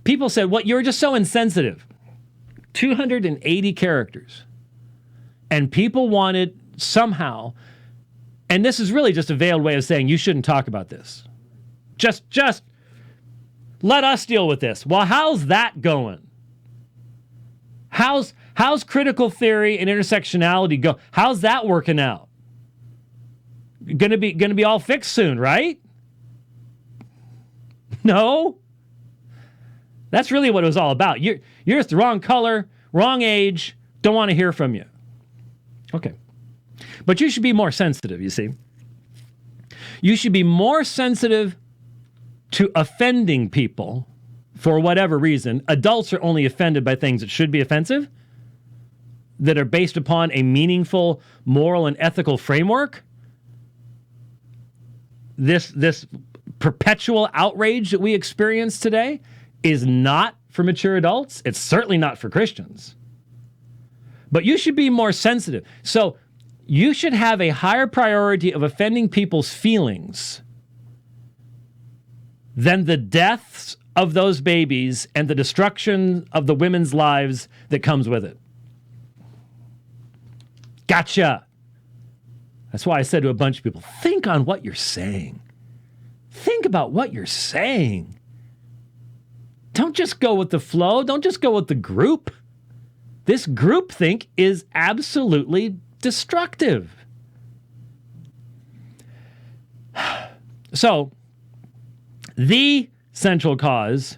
well, you're just so insensitive. 280 characters. And people wanted somehow, and this is really just a veiled way of saying you shouldn't talk about this. Just let us deal with this. Well, how's that going? How's critical theory and intersectionality go? How's that working out? Gonna be all fixed soon, right? No. That's really what it was all about. You're just the wrong color, wrong age, don't want to hear from you. Okay. But you should be more sensitive, you see. You should be more sensitive to offending people for whatever reason. Adults are only offended by things that should be offensive, that are based upon a meaningful moral and ethical framework. This perpetual outrage that we experience today is not for mature adults. It's certainly not for Christians. But you should be more sensitive. So you should have a higher priority of offending people's feelings than the deaths of those babies and the destruction of the women's lives that comes with it. Gotcha. That's why I said to a bunch of people, think on what you're saying. Think about what you're saying. Don't just go with the flow. Don't just go with the group. This groupthink is absolutely destructive. So, the central cause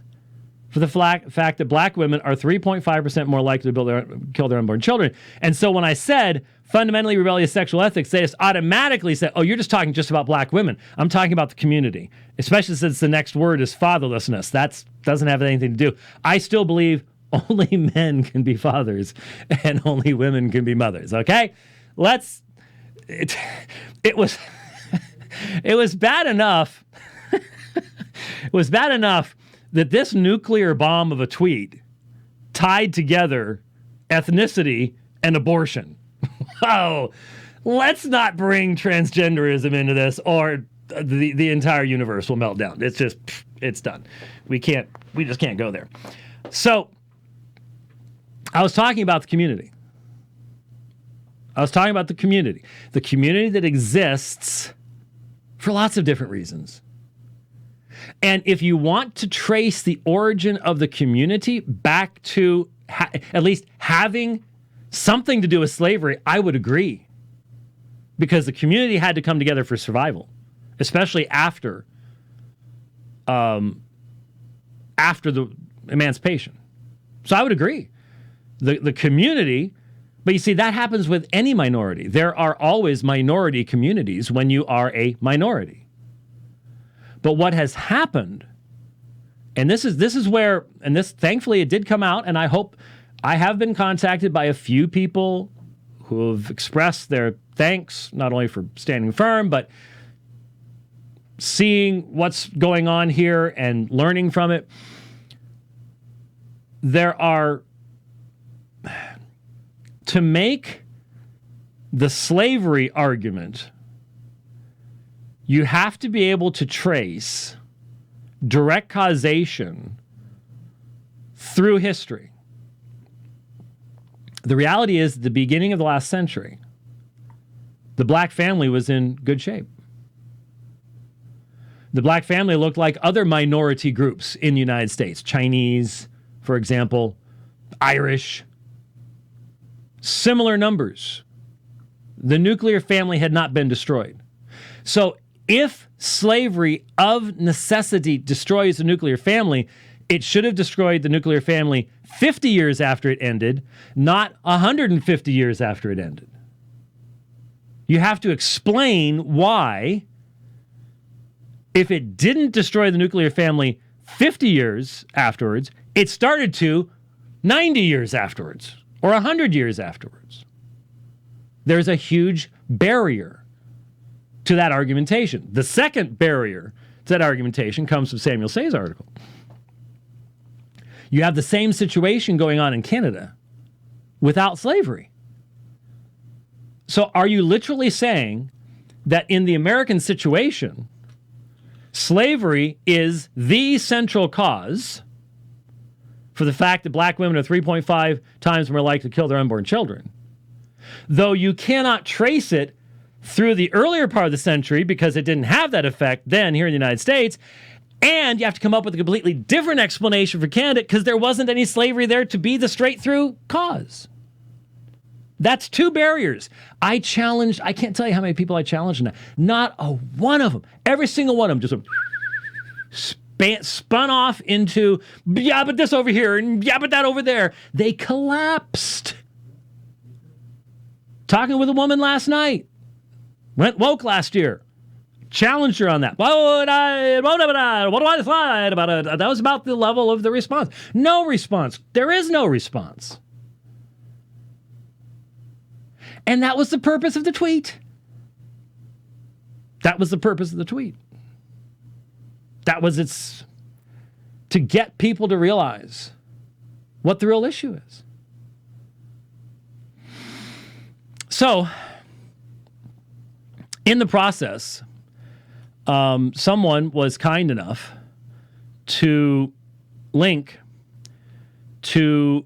for the fact that black women are 3.5% more likely to kill their unborn children. And so when I said fundamentally rebellious sexual ethics, they just automatically said, oh, you're just talking just about black women. I'm talking about the community, especially since the next word is fatherlessness. That doesn't have anything to do. I still believe only men can be fathers and only women can be mothers, okay? It was it was bad enough. It was bad enough that this nuclear bomb of a tweet tied together ethnicity and abortion. Oh, let's not bring transgenderism into this, or the entire universe will melt down. It's done. We just can't go there. So, I was talking about the community. The community that exists for lots of different reasons. And if you want to trace the origin of the community back to at least having something to do with slavery, I would agree. Because the community had to come together for survival, especially after the emancipation. So I would agree. The community, But you see, that happens with any minority. There are always minority communities when you are a minority. But what has happened, and this is where, and this, thankfully, it did come out, and I have been contacted by a few people who have expressed their thanks, not only for standing firm, but seeing what's going on here and learning from it. There are, to make the slavery argument, you have to be able to trace direct causation through history. The reality is, at the beginning of the last century, the black family was in good shape. The black family looked like other minority groups in the United States. Chinese, for example, Irish. Similar numbers. The nuclear family had not been destroyed. So if slavery of necessity destroys the nuclear family, it should have destroyed the nuclear family 50 years after it ended, not 150 years after it ended. You have to explain why, if it didn't destroy the nuclear family 50 years afterwards, it started to 90 years afterwards or 100 years afterwards. There's a huge barrier to that argumentation. The second barrier to that argumentation comes from Samuel Say's article. You have the same situation going on in Canada without slavery. So are you literally saying that in the American situation, slavery is the central cause for the fact that black women are 3.5 times more likely to kill their unborn children, though you cannot trace it through the earlier part of the century because it didn't have that effect then here in the United States, and you have to come up with a completely different explanation for Canada because there wasn't any slavery there to be the straight-through cause. That's two barriers. I can't tell you how many people I challenged in that. Not a one of them. Every single one of them just spun off into, yeah, but this over here, and yeah, but that over there. They collapsed. Talking with a woman last night. Went woke last year. Challenged her on that. What do I decide about it? That was about the level of the response. No response. There is no response. And that was the purpose of the tweet. That was the purpose of the tweet. That was its, to get people to realize what the real issue is. So, in the process, someone was kind enough to link to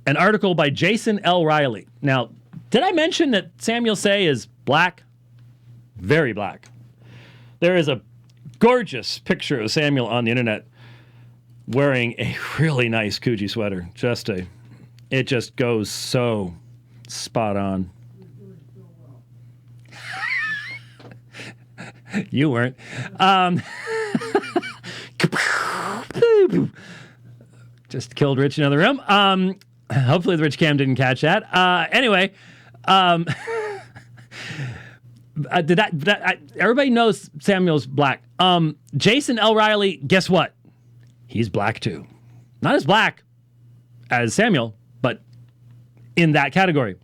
an article by Jason L. Riley. Now, did I mention that Samuel Say is black? Very black. There is a gorgeous picture of Samuel on the internet wearing a really nice Coogee sweater. It just goes so spot on. You weren't. Just killed Rich in another room. Hopefully the Rich Cam didn't catch that. Anyway, everybody knows Samuel's black. Jason L. Riley, guess what? He's black too. Not as black as Samuel, but in that category.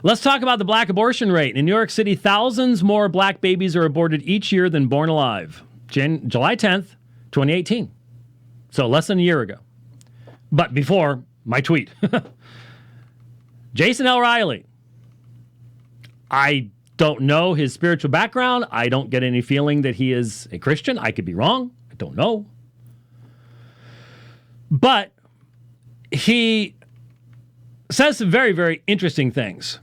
Let's talk about the black abortion rate. In New York City, thousands more black babies are aborted each year than born alive. July 10th, 2018. So less than a year ago. But before my tweet. Jason L. Riley. I don't know his spiritual background. I don't get any feeling that he is a Christian. I could be wrong. I don't know. But he says some very, very interesting things.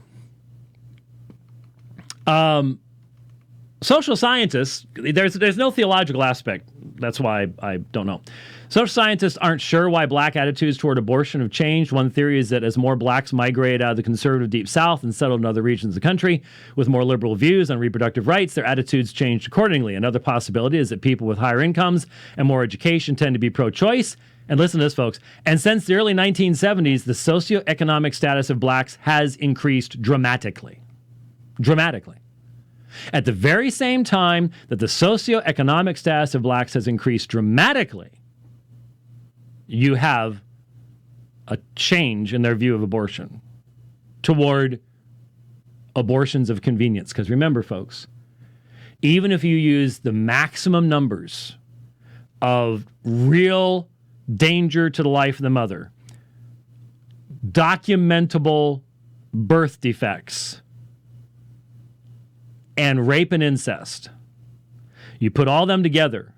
social scientists, there's no theological aspect. That's why I don't know. Social scientists aren't sure why black attitudes toward abortion have changed. One theory is that as more blacks migrated out of the conservative Deep South and settled in other regions of the country with more liberal views on reproductive rights, their attitudes changed accordingly. Another possibility is that people with higher incomes and more education tend to be pro-choice. And listen to this, folks. And since the early 1970s, the socioeconomic status of blacks has increased dramatically. Dramatically. At the very same time that the socioeconomic status of blacks has increased dramatically, you have a change in their view of abortion toward abortions of convenience. Because remember, folks, even if you use the maximum numbers of real danger to the life of the mother, documentable birth defects, and rape and incest, you put all them together,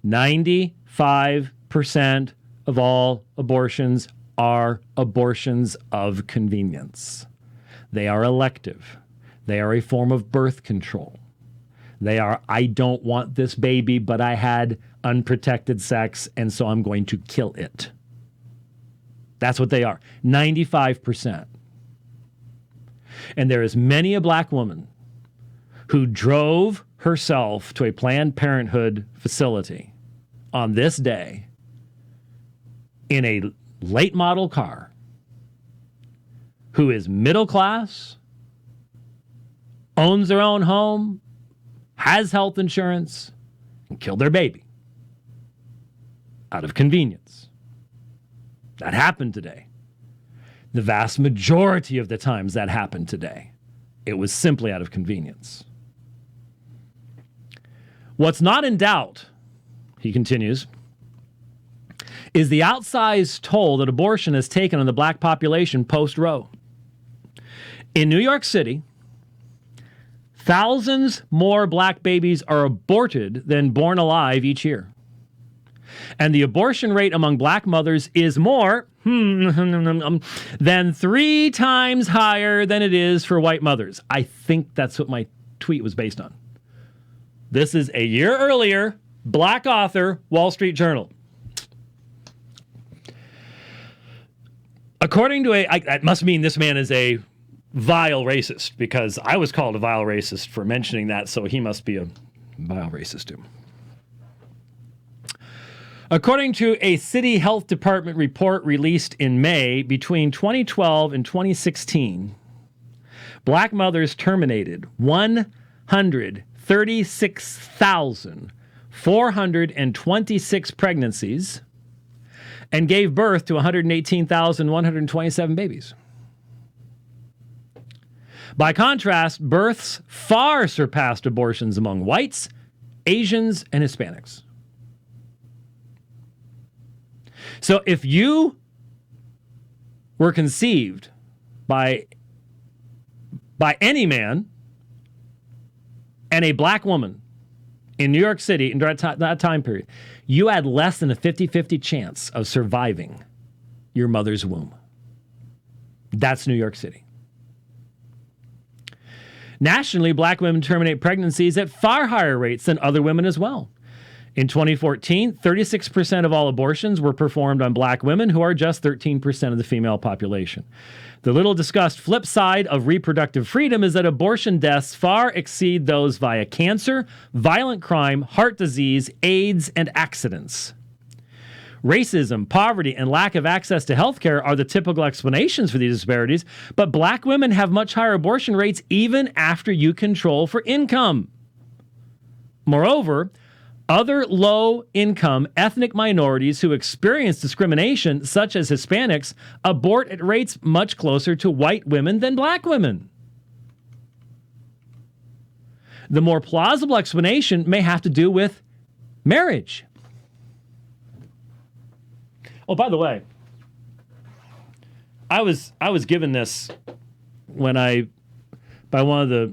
95% of all abortions are abortions of convenience. They are elective. They are a form of birth control. They are, I don't want this baby, but I had unprotected sex, and so I'm going to kill it. That's what they are. 95%. And there is many a black woman who drove herself to a Planned Parenthood facility on this day in a late model car, who is middle class, owns their own home, has health insurance, and killed their baby out of convenience. That happened today. The vast majority of the times that happened today, it was simply out of convenience. What's not in doubt, he continues, is the outsized toll that abortion has taken on the black population post-Roe. In New York City, thousands more black babies are aborted than born alive each year. And the abortion rate among black mothers is more than 3 times higher than it is for white mothers. I think that's what my tweet was based on. This is a year earlier, black author, Wall Street Journal. According to that must mean this man is a vile racist, because I was called a vile racist for mentioning that, so he must be a vile racist too. According to a city health department report released in May, between 2012 and 2016, black mothers terminated 136,426 pregnancies and gave birth to 118,127 babies. By contrast, births far surpassed abortions among whites, Asians, and Hispanics. So if you were conceived by any man and a black woman in New York City in that time period, you had less than a 50-50 chance of surviving your mother's womb. That's New York City. Nationally, black women terminate pregnancies at far higher rates than other women as well. In 2014, 36% of all abortions were performed on black women, who are just 13% of the female population. The little discussed flip side of reproductive freedom is that abortion deaths far exceed those via cancer, violent crime, heart disease, AIDS, and accidents. Racism, poverty, and lack of access to health care are the typical explanations for these disparities, but black women have much higher abortion rates even after you control for income. Moreover, other low-income ethnic minorities who experience discrimination, such as Hispanics, abort at rates much closer to white women than black women. The more plausible explanation may have to do with marriage. Oh, by the way, I was given this by one of the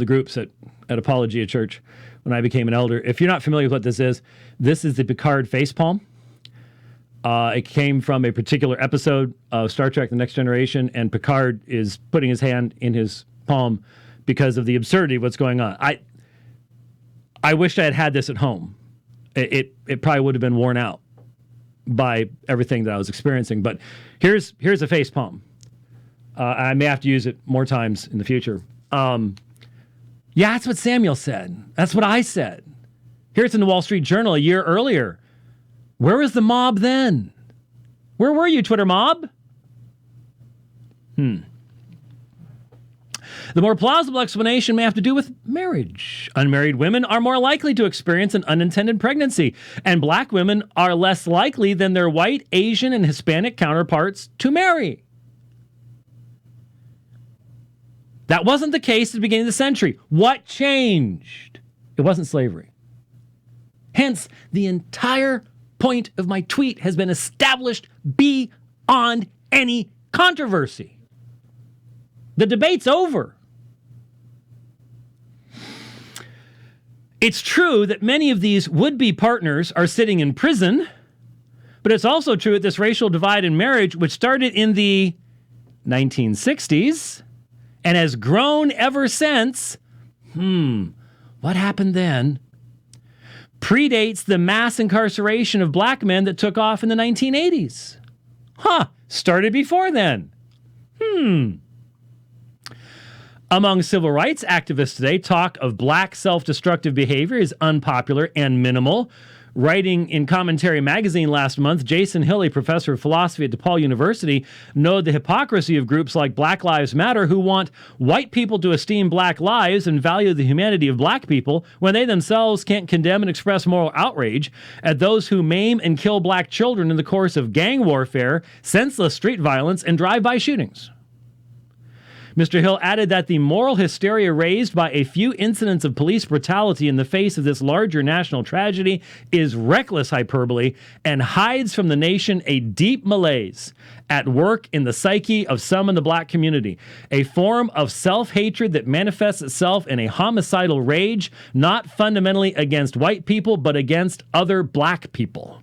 groups at Apologia Church when I became an elder. If you're not familiar with what this is the Picard facepalm. It came from a particular episode of Star Trek: The Next Generation, and Picard is putting his hand in his palm because of the absurdity of what's going on. I wished I had had this at home. It probably would have been worn out by everything that I was experiencing. But here's a face palm. I may have to use it more times in the future. Yeah, that's what Samuel said. That's what I said. Here it's in the Wall Street Journal a year earlier. Where was the mob then? Where were you, Twitter mob? The more plausible explanation may have to do with marriage. Unmarried women are more likely to experience an unintended pregnancy, and black women are less likely than their white, Asian, and Hispanic counterparts to marry. That wasn't the case at the beginning of the century. What changed? It wasn't slavery. Hence, the entire point of my tweet has been established beyond any controversy. The debate's over. It's true that many of these would-be partners are sitting in prison, but it's also true that this racial divide in marriage, which started in the 1960s and has grown ever since, what happened then? Predates the mass incarceration of black men that took off in the 1980s. Started before then. Among civil rights activists today, talk of black self-destructive behavior is unpopular and minimal. Writing in Commentary magazine last month, Jason Hill, a professor of philosophy at DePaul University, noted the hypocrisy of groups like Black Lives Matter who want white people to esteem black lives and value the humanity of black people when they themselves can't condemn and express moral outrage at those who maim and kill black children in the course of gang warfare, senseless street violence, and drive-by shootings. Mr. Hill added that the moral hysteria raised by a few incidents of police brutality in the face of this larger national tragedy is reckless hyperbole and hides from the nation a deep malaise at work in the psyche of some in the black community, a form of self-hatred that manifests itself in a homicidal rage, not fundamentally against white people, but against other black people.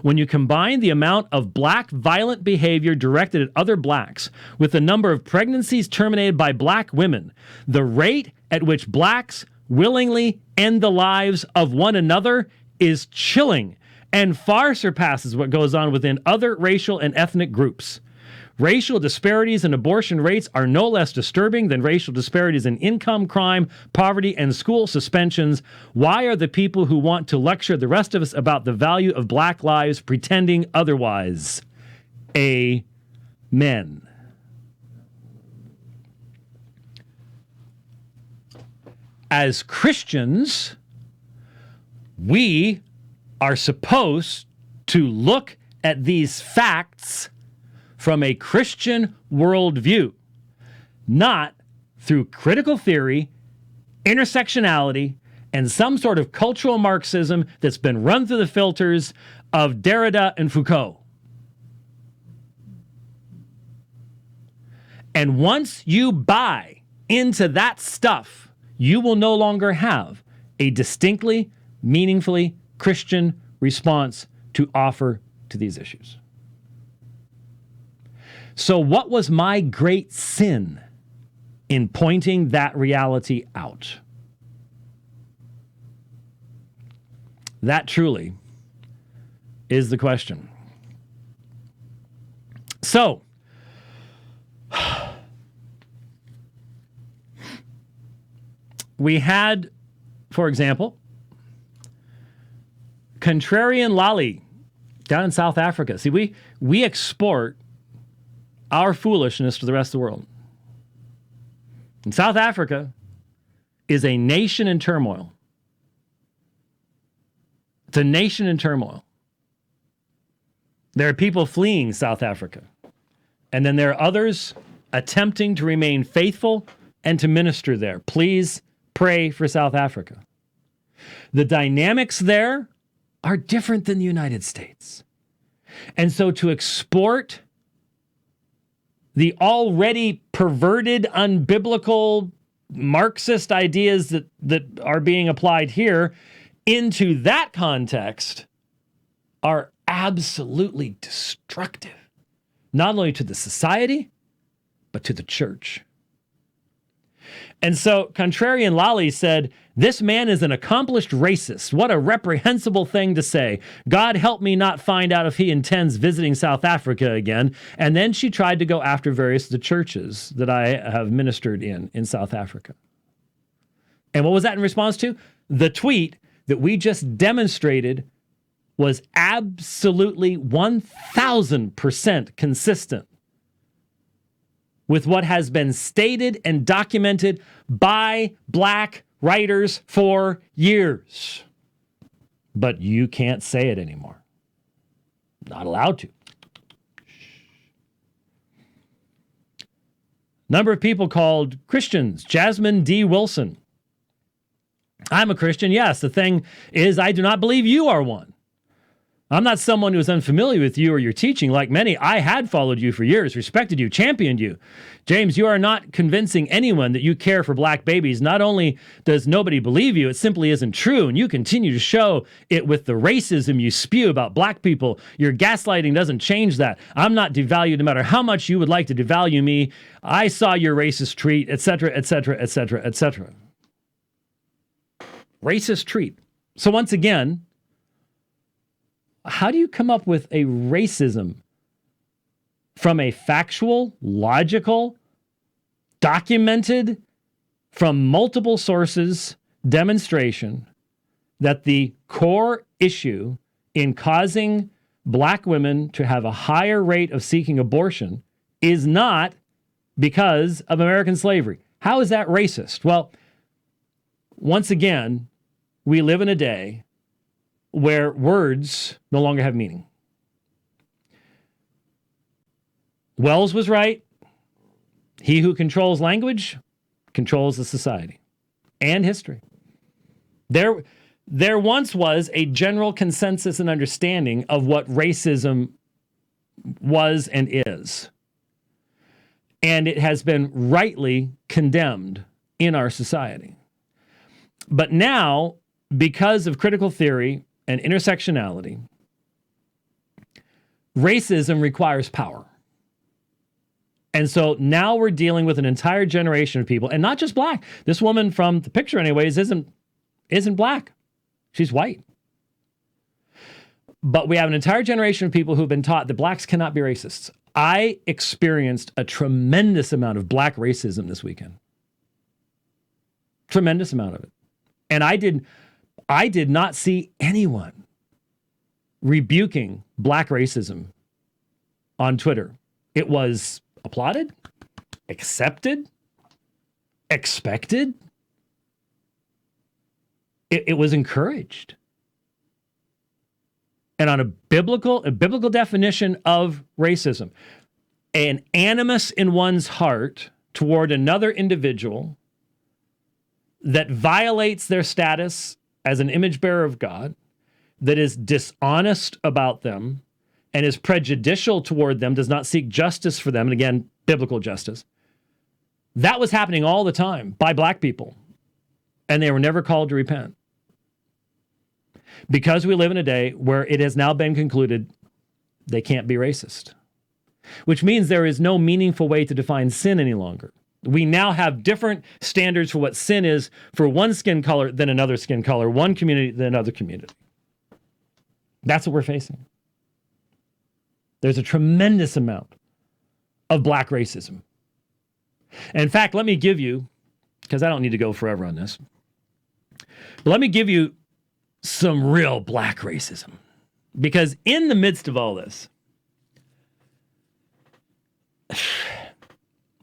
When you combine the amount of black violent behavior directed at other blacks with the number of pregnancies terminated by black women, the rate at which blacks willingly end the lives of one another is chilling and far surpasses what goes on within other racial and ethnic groups. Racial disparities in abortion rates are no less disturbing than racial disparities in income, crime, poverty, and school suspensions. Why are the people who want to lecture the rest of us about the value of black lives pretending otherwise? Amen. As Christians, we are supposed to look at these facts from a Christian worldview, not through critical theory, intersectionality, and some sort of cultural Marxism that's been run through the filters of Derrida and Foucault. And once you buy into that stuff, you will no longer have a distinctly, meaningfully Christian response to offer to these issues. So what was my great sin in pointing that reality out? That truly is the question. So, we had, for example, Contrarian Lali down in South Africa. See, we export our foolishness to the rest of the world. And South Africa is a nation in turmoil. It's a nation in turmoil. There are people fleeing South Africa. And then there are others attempting to remain faithful and to minister there. Please pray for South Africa. The dynamics there are different than the United States. And so to export the already perverted, unbiblical, Marxist ideas that are being applied here into that context are absolutely destructive, not only to the society, but to the church. And so Contrarian Lolly said, "This man is an accomplished racist. What a reprehensible thing to say. God help me not find out if he intends visiting South Africa again." And then she tried to go after various of the churches that I have ministered in South Africa. And what was that in response to? The tweet that we just demonstrated was absolutely 1,000% consistent with what has been stated and documented by black writers for years. But you can't say it anymore. Not allowed to. Number of people called Christians. Jasmine D. Wilson. I'm a Christian, yes. The thing is, I do not believe you are one. I'm not someone who is unfamiliar with you or your teaching. Like many, I had followed you for years, respected you, championed you. James, you are not convincing anyone that you care for black babies. Not only does nobody believe you, it simply isn't true. And you continue to show it with the racism you spew about black people. Your gaslighting doesn't change that. I'm not devalued no matter how much you would like to devalue me. I saw your racist tweet, etc., etc., etc., etc. Racist tweet. So once again, how do you come up with a racism from a factual, logical, documented, from multiple sources demonstration that the core issue in causing black women to have a higher rate of seeking abortion is not because of American slavery? How is that racist? Well, once again, we live in a day where words no longer have meaning. Wells was right. He who controls language controls the society and history. There once was a general consensus and understanding of what racism was and is. And it has been rightly condemned in our society. But now, because of critical theory and intersectionality, racism requires power. And so now we're dealing with an entire generation of people, and not just black. This woman from the picture anyways isn't black. She's white. But we have an entire generation of people who've been taught that blacks cannot be racists. I experienced a tremendous amount of black racism this weekend. Tremendous amount of it. And I did not see anyone rebuking black racism on Twitter. It was applauded, accepted, expected. It was encouraged. And on a biblical definition of racism, an animus in one's heart toward another individual that violates their status as an image bearer of God, that is dishonest about them and is prejudicial toward them, does not seek justice for them, and again, biblical justice. That was happening all the time by black people, and they were never called to repent. Because we live in a day where it has now been concluded they can't be racist, which means there is no meaningful way to define sin any longer. We now have different standards for what sin is for one skin color than another skin color, one community than another community. That's what we're facing. There's a tremendous amount of black racism. And in fact, let me give you, because I don't need to go forever on this, but let me give you some real black racism. Because in the midst of all this,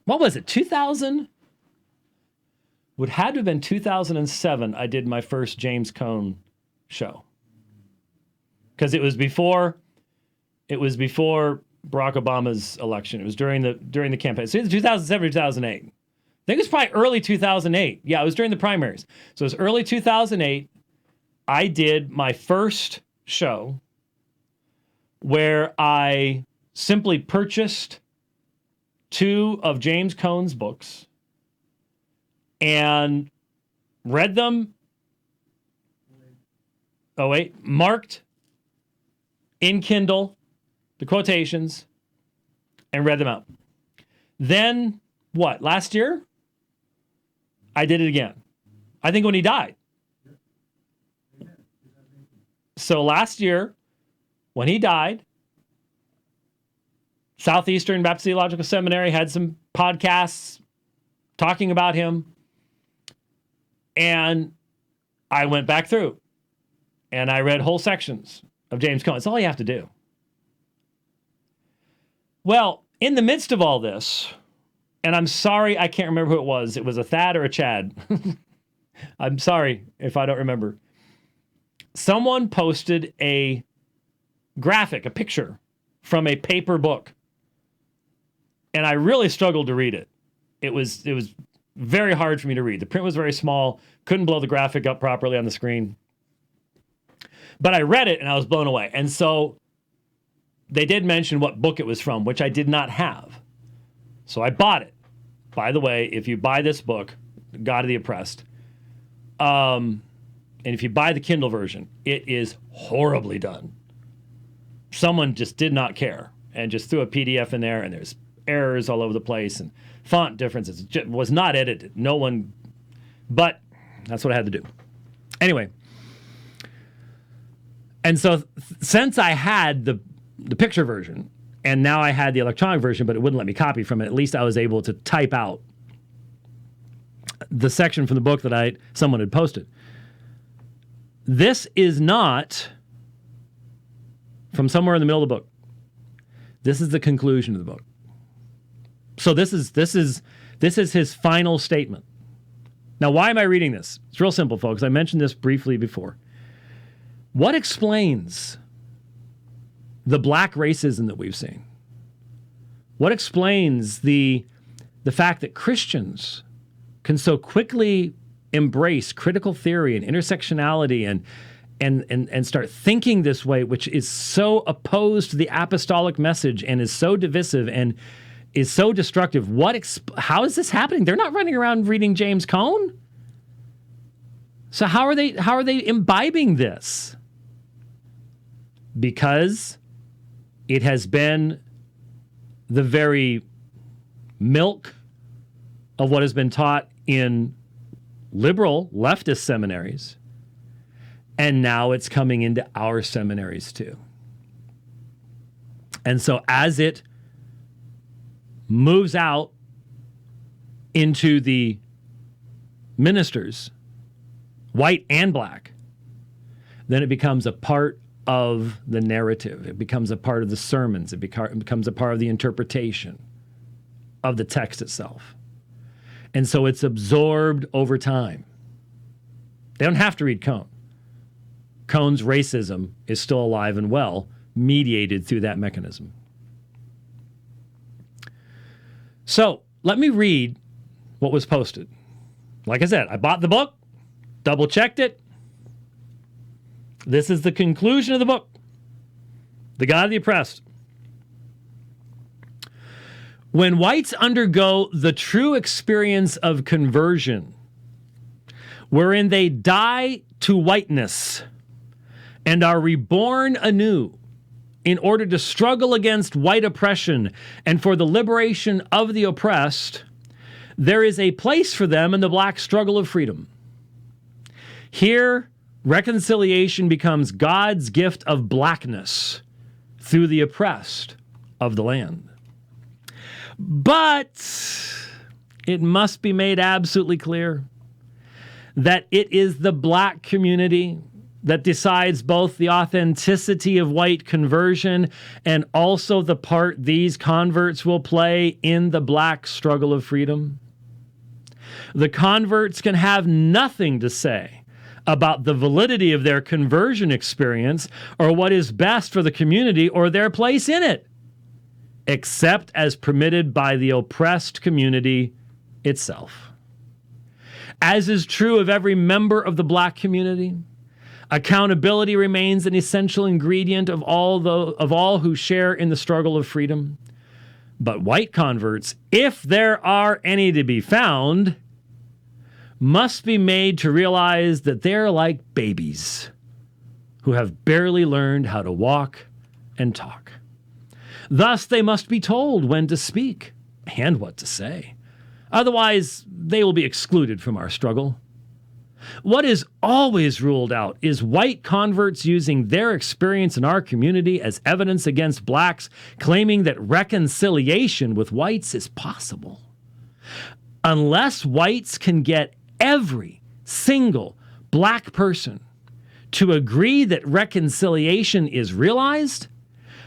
what was it, 2000? Would had to have been 2007 I did my first James Cone show. Because it was before Barack Obama's election. It was during the campaign. So it was 2007 or 2008. I think it was probably early 2008. Yeah, it was during the primaries. So it was early 2008. I did my first show where I simply purchased 2 of James Cone's books and read them. Oh, wait. Marked in Kindle the quotations and read them out. Then, what? Last year, I did it again. I think when he died. So last year, when he died, Southeastern Baptist Theological Seminary had some podcasts talking about him. And I went back through and I read whole sections of James Cone. It's all you have to do. Well, in the midst of all this, and I'm sorry I can't remember who it was. It was a Thad or a Chad. I'm sorry if I don't remember. Someone posted a graphic, a picture from a paper book. And I really struggled to read it. It was very hard for me to read. The print was very small. Couldn't blow the graphic up properly on the screen. But I read it and I was blown away. And so they did mention what book it was from, which I did not have. So I bought it. By the way, if you buy this book, God of the Oppressed, and if you buy the Kindle version, it is horribly done. Someone just did not care and just threw a PDF in there, and there's errors all over the place and font differences. It just was not edited. No one, but that's what I had to do. Anyway, and so since I had the picture version, and now I had the electronic version, but it wouldn't let me copy from it, at least I was able to type out the section from the book that someone had posted. This is not from somewhere in the middle of the book. This is the conclusion of the book. So this is his final statement. Now, why am I reading this? It's real simple, folks. I mentioned this briefly before. What explains the black racism that we've seen? What explains the fact that Christians can so quickly embrace critical theory and intersectionality and start thinking this way, which is so opposed to the apostolic message and is so divisive and is so destructive? How is this happening? They're not running around reading James Cone. So how are they imbibing this? Because it has been the very milk of what has been taught in liberal leftist seminaries, and now it's coming into our seminaries too. And so as it moves out into the ministers, white and black, then it becomes a part of the narrative. It becomes a part of the sermons. It becomes a part of the interpretation of the text itself. And so it's absorbed over time. They don't have to read Cone. Cone's racism is still alive and well, mediated through that mechanism. So let me read what was posted. Like I said, I bought the book, double-checked it. This is the conclusion of the book. The God of the Oppressed. When whites undergo the true experience of conversion, wherein they die to whiteness and are reborn anew in order to struggle against white oppression and for the liberation of the oppressed, there is a place for them in the black struggle of freedom. Here, reconciliation becomes God's gift of blackness through the oppressed of the land. But it must be made absolutely clear that it is the black community that decides both the authenticity of white conversion and also the part these converts will play in the black struggle of freedom. The converts can have nothing to say about the validity of their conversion experience or what is best for the community or their place in it, except as permitted by the oppressed community itself. As is true of every member of the black community, accountability remains an essential ingredient of all who share in the struggle of freedom. But white converts, if there are any to be found, must be made to realize that they're like babies who have barely learned how to walk and talk. Thus, they must be told when to speak and what to say, Otherwise, they will be excluded from our struggle. What is always ruled out is white converts using their experience in our community as evidence against blacks, claiming that reconciliation with whites is possible. Unless whites can get every single black person to agree that reconciliation is realized,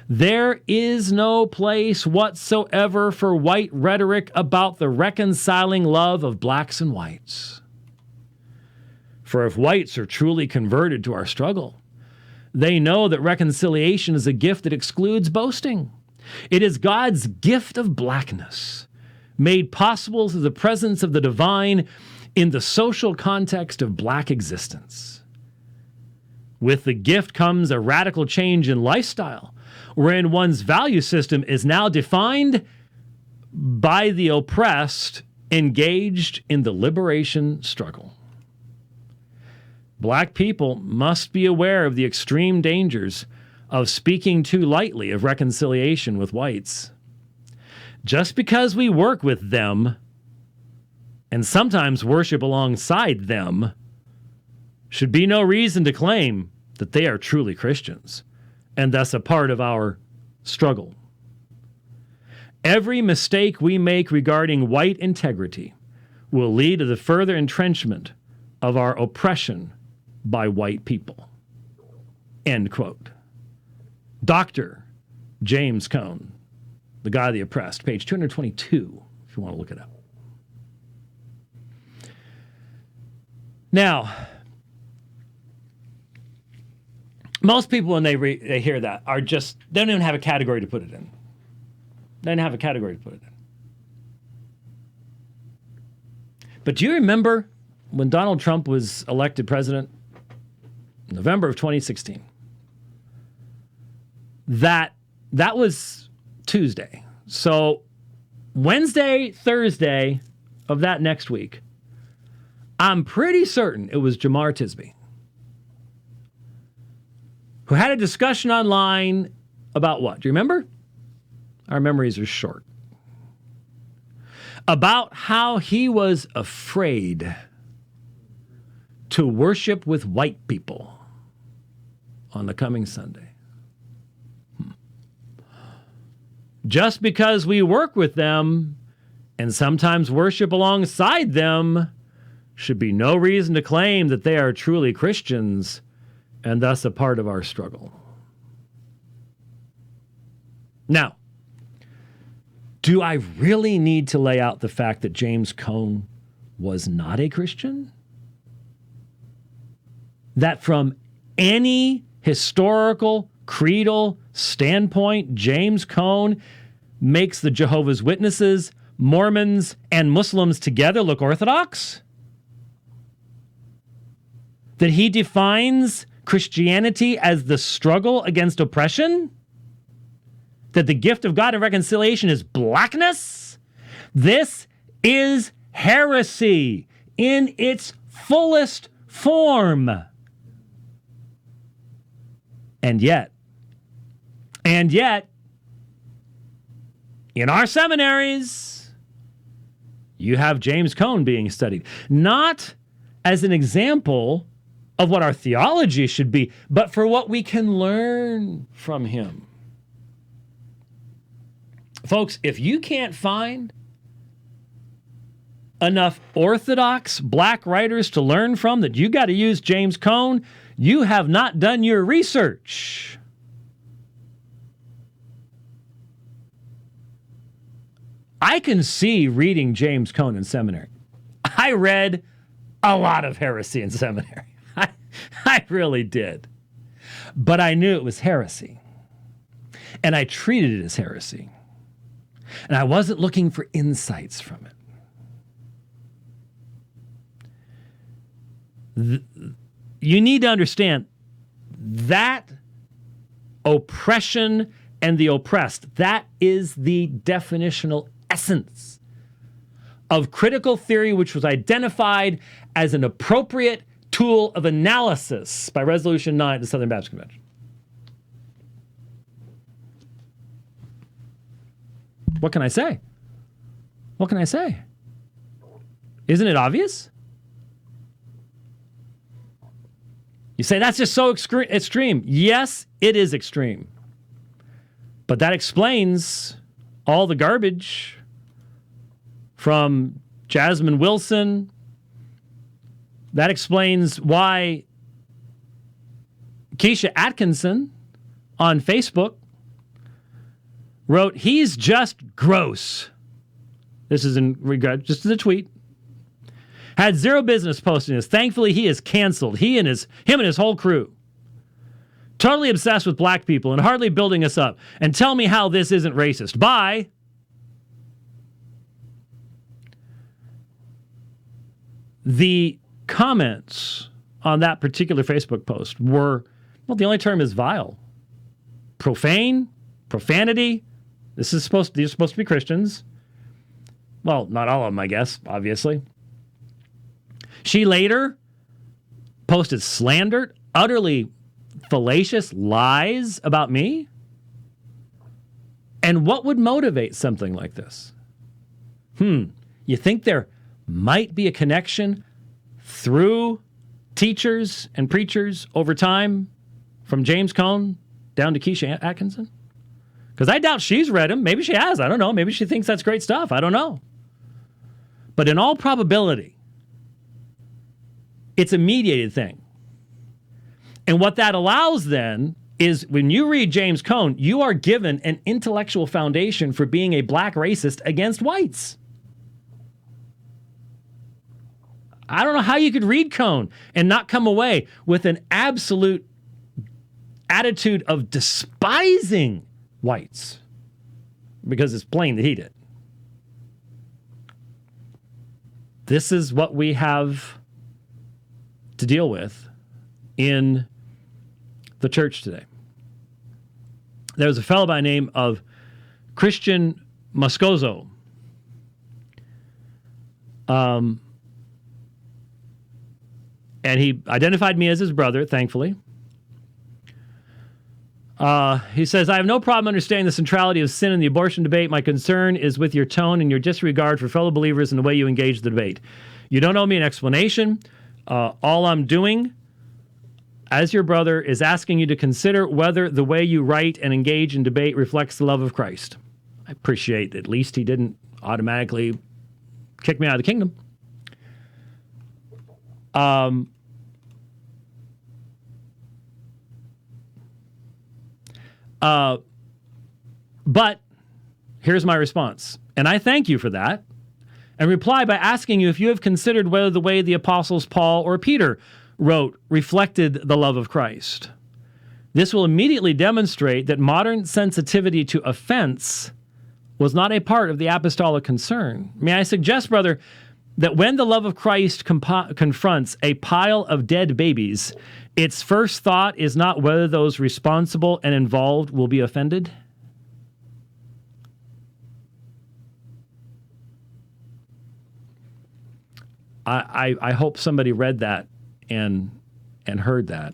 there is no place whatsoever for white rhetoric about the reconciling love of blacks and whites. For if whites are truly converted to our struggle, they know that reconciliation is a gift that excludes boasting. It is God's gift of blackness, made possible through the presence of the divine in the social context of black existence. With the gift comes a radical change in lifestyle, wherein one's value system is now defined by the oppressed engaged in the liberation struggle. Black people must be aware of the extreme dangers of speaking too lightly of reconciliation with whites. Just because we work with them and sometimes worship alongside them should be no reason to claim that they are truly Christians and thus a part of our struggle. Every mistake we make regarding white integrity will lead to the further entrenchment of our oppression by white people. End quote. Dr. James Cone, The God of the Oppressed, page 222, if you want to look it up. Now, most people, when they hear that, they don't even have a category to put it in. They don't have a category to put it in. But do you remember when Donald Trump was elected president? November of 2016. That was Tuesday. So Wednesday, Thursday of that next week, I'm pretty certain it was Jamar Tisby who had a discussion online about what? Do you remember? Our memories are short. About how he was afraid to worship with white people on the coming Sunday. Just because we work with them and sometimes worship alongside them should be no reason to claim that they are truly Christians and thus a part of our struggle. Now, do I really need to lay out the fact that James Cone was not a Christian? That from any historical, creedal standpoint, James Cone makes the Jehovah's Witnesses, Mormons, and Muslims together look orthodox? That he defines Christianity as the struggle against oppression? That the gift of God and reconciliation is blackness? This is heresy in its fullest form. And yet, in our seminaries, you have James Cone being studied. Not as an example of what our theology should be, but for what we can learn from him. Folks, if you can't find enough Orthodox black writers to learn from that you got to use James Cone, you have not done your research. I can see reading James Cone in seminary. I read a lot of heresy in seminary. I really did. But I knew it was heresy. And I treated it as heresy. And I wasn't looking for insights from it. You need to understand that oppression and the oppressed, that is the definitional essence of critical theory, which was identified as an appropriate tool of analysis by Resolution 9 of the Southern Baptist Convention. What can I say? What can I say? Isn't it obvious? You say, that's just so extreme. Yes, it is extreme. But that explains all the garbage from Jasmine Wilson. That explains why Keisha Atkinson on Facebook wrote, he's just gross. This is in regard, just as a tweet. Had zero business posting this. Thankfully, he is canceled. Him and his whole crew. Totally obsessed with black people and hardly building us up. And tell me how this isn't racist. Bye. The comments on that particular Facebook post were, well, the only term is vile. Profane, profanity. These are supposed to be Christians. Well, not all of them, I guess, obviously. She later posted slander, utterly fallacious lies about me. And what would motivate something like this? You think there might be a connection through teachers and preachers over time from James Cone down to Keisha Atkinson? Because I doubt she's read him. Maybe she has. I don't know. Maybe she thinks that's great stuff. I don't know. But in all probability, it's a mediated thing. And what that allows then is when you read James Cone, you are given an intellectual foundation for being a black racist against whites. I don't know how you could read Cone and not come away with an absolute attitude of despising whites, because it's plain that he did. This is what we have to deal with in the church today. There was a fellow by the name of Christian Moscoso. And he identified me as his brother, thankfully. He says, I have no problem understanding the centrality of sin in the abortion debate. My concern is with your tone and your disregard for fellow believers and the way you engage the debate. You don't owe me an explanation. All I'm doing as your brother is asking you to consider whether the way you write and engage in debate reflects the love of Christ. I appreciate at least he didn't automatically kick me out of the kingdom. But here's my response, and I thank you for that, and reply by asking you if you have considered whether the way the apostles Paul or Peter wrote reflected the love of Christ. This will immediately demonstrate that modern sensitivity to offense was not a part of the apostolic concern. May I suggest, brother, that when the love of Christ confronts a pile of dead babies, its first thought is not whether those responsible and involved will be offended? I hope somebody read that and heard that.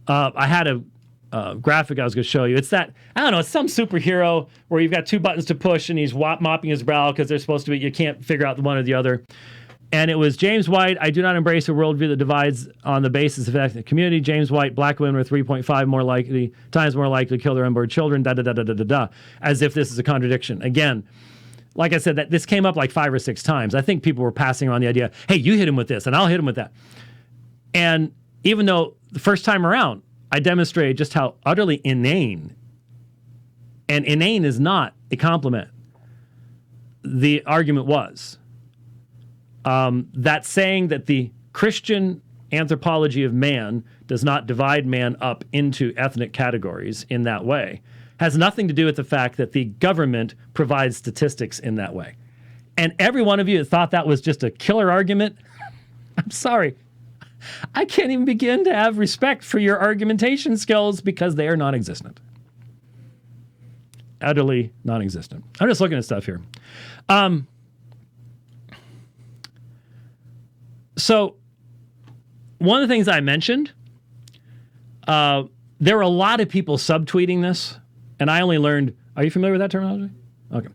I had a graphic I was going to show you. It's that, I don't know, it's some superhero where you've got two buttons to push and he's mopping his brow because they're supposed to be, you can't figure out the one or the other. And it was James White, I do not embrace a worldview that divides on the basis of ethnic community. James White, black women are 3.5 times more likely to kill their unborn children, da-da-da-da-da-da, as if this is a contradiction. Again, like I said, that this came up like 5 or 6 times. I think people were passing around the idea, hey, you hit him with this and I'll hit him with that. And even though the first time around, I demonstrated just how utterly inane, and inane is not a compliment, the argument was. That saying that the Christian anthropology of man does not divide man up into ethnic categories in that way has nothing to do with the fact that the government provides statistics in that way. And every one of you that thought that was just a killer argument, I'm sorry. I can't even begin to have respect for your argumentation skills because they are non-existent. Utterly non-existent. I'm just looking at stuff here. So one of the things I mentioned, there were a lot of people subtweeting this, and I only learned, are you familiar with that terminology? Okay.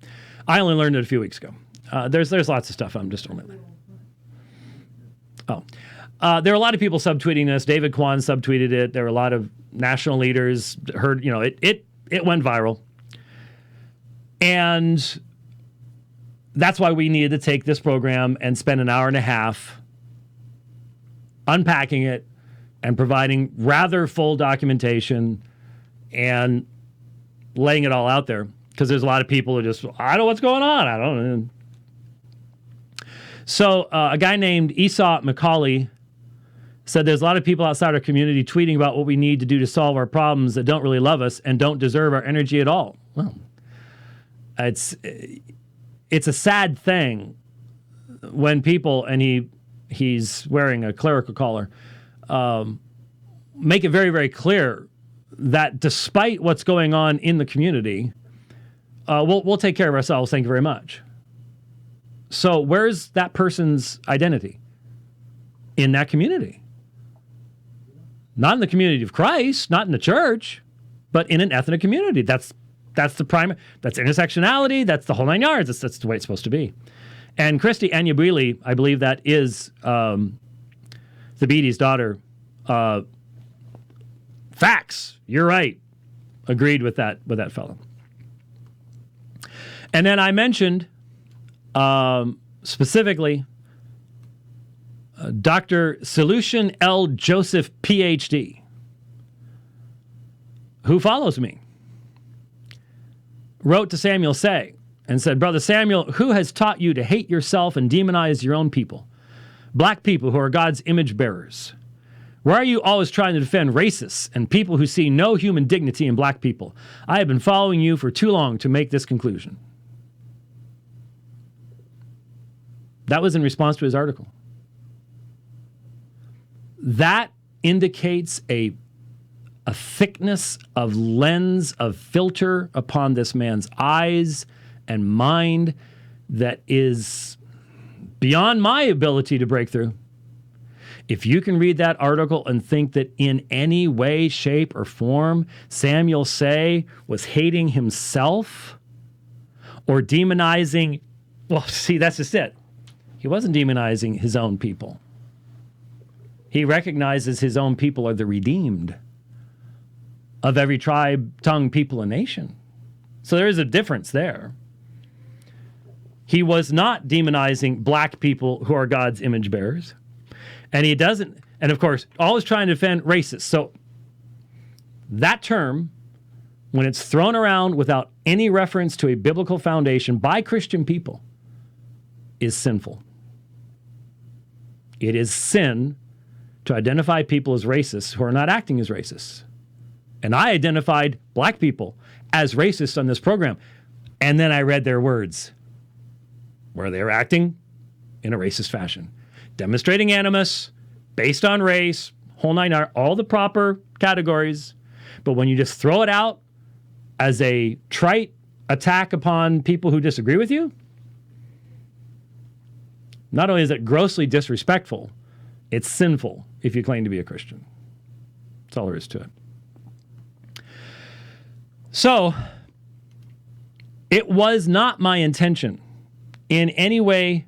I only learned it a few weeks ago. There's lots of stuff. I'm just omitting. Oh. There are a lot of people subtweeting this. David Kwan subtweeted it. There were a lot of national leaders heard, it went viral. And that's why we needed to take this program and spend an hour and a half unpacking it and providing rather full documentation and laying it all out there. Because there's a lot of people who just, I don't know what's going on. I don't know. So a guy named Esau McCauley said there's a lot of people outside our community tweeting about what we need to do to solve our problems that don't really love us and don't deserve our energy at all. Well, it's a sad thing when people, and he's wearing a clerical collar, make it very, very clear that despite what's going on in the community, we'll take care of ourselves. Thank you very much. So where's that person's identity in that community? Not in the community of Christ, not in the church, but in an ethnic community. That's the primary. That's intersectionality. That's the whole 9 yards. That's the way it's supposed to be. And Christy Anyabwili, I believe that is Thabiti's daughter. Facts. You're right. Agreed with that fellow. And then I mentioned specifically Dr. Solution L. Joseph, Ph.D., who follows me, wrote to Samuel Say and said, Brother Samuel, who has taught you to hate yourself and demonize your own people? Black people who are God's image bearers. Why are you always trying to defend racists and people who see no human dignity in black people? I have been following you for too long to make this conclusion. That was in response to his article. That indicates a thickness of lens, of filter upon this man's eyes and mind that is beyond my ability to break through. If you can read that article and think that in any way, shape, or form, Samuel Say was hating himself or demonizing, well, see, that's just it. He wasn't demonizing his own people. He recognizes his own people are the redeemed of every tribe, tongue, people, and nation. So there is a difference there. He was not demonizing black people who are God's image bearers. And he doesn't, and of course, always trying to defend racists. So that term, when it's thrown around without any reference to a biblical foundation by Christian people, is sinful. It is sin to identify people as racists who are not acting as racists. And I identified black people as racists on this program. And then I read their words where they were acting in a racist fashion, demonstrating animus based on race, whole 9 yards, all the proper categories. But when you just throw it out as a trite attack upon people who disagree with you, not only is it grossly disrespectful, it's sinful if you claim to be a Christian. That's all there is to it. So, it was not my intention in any way,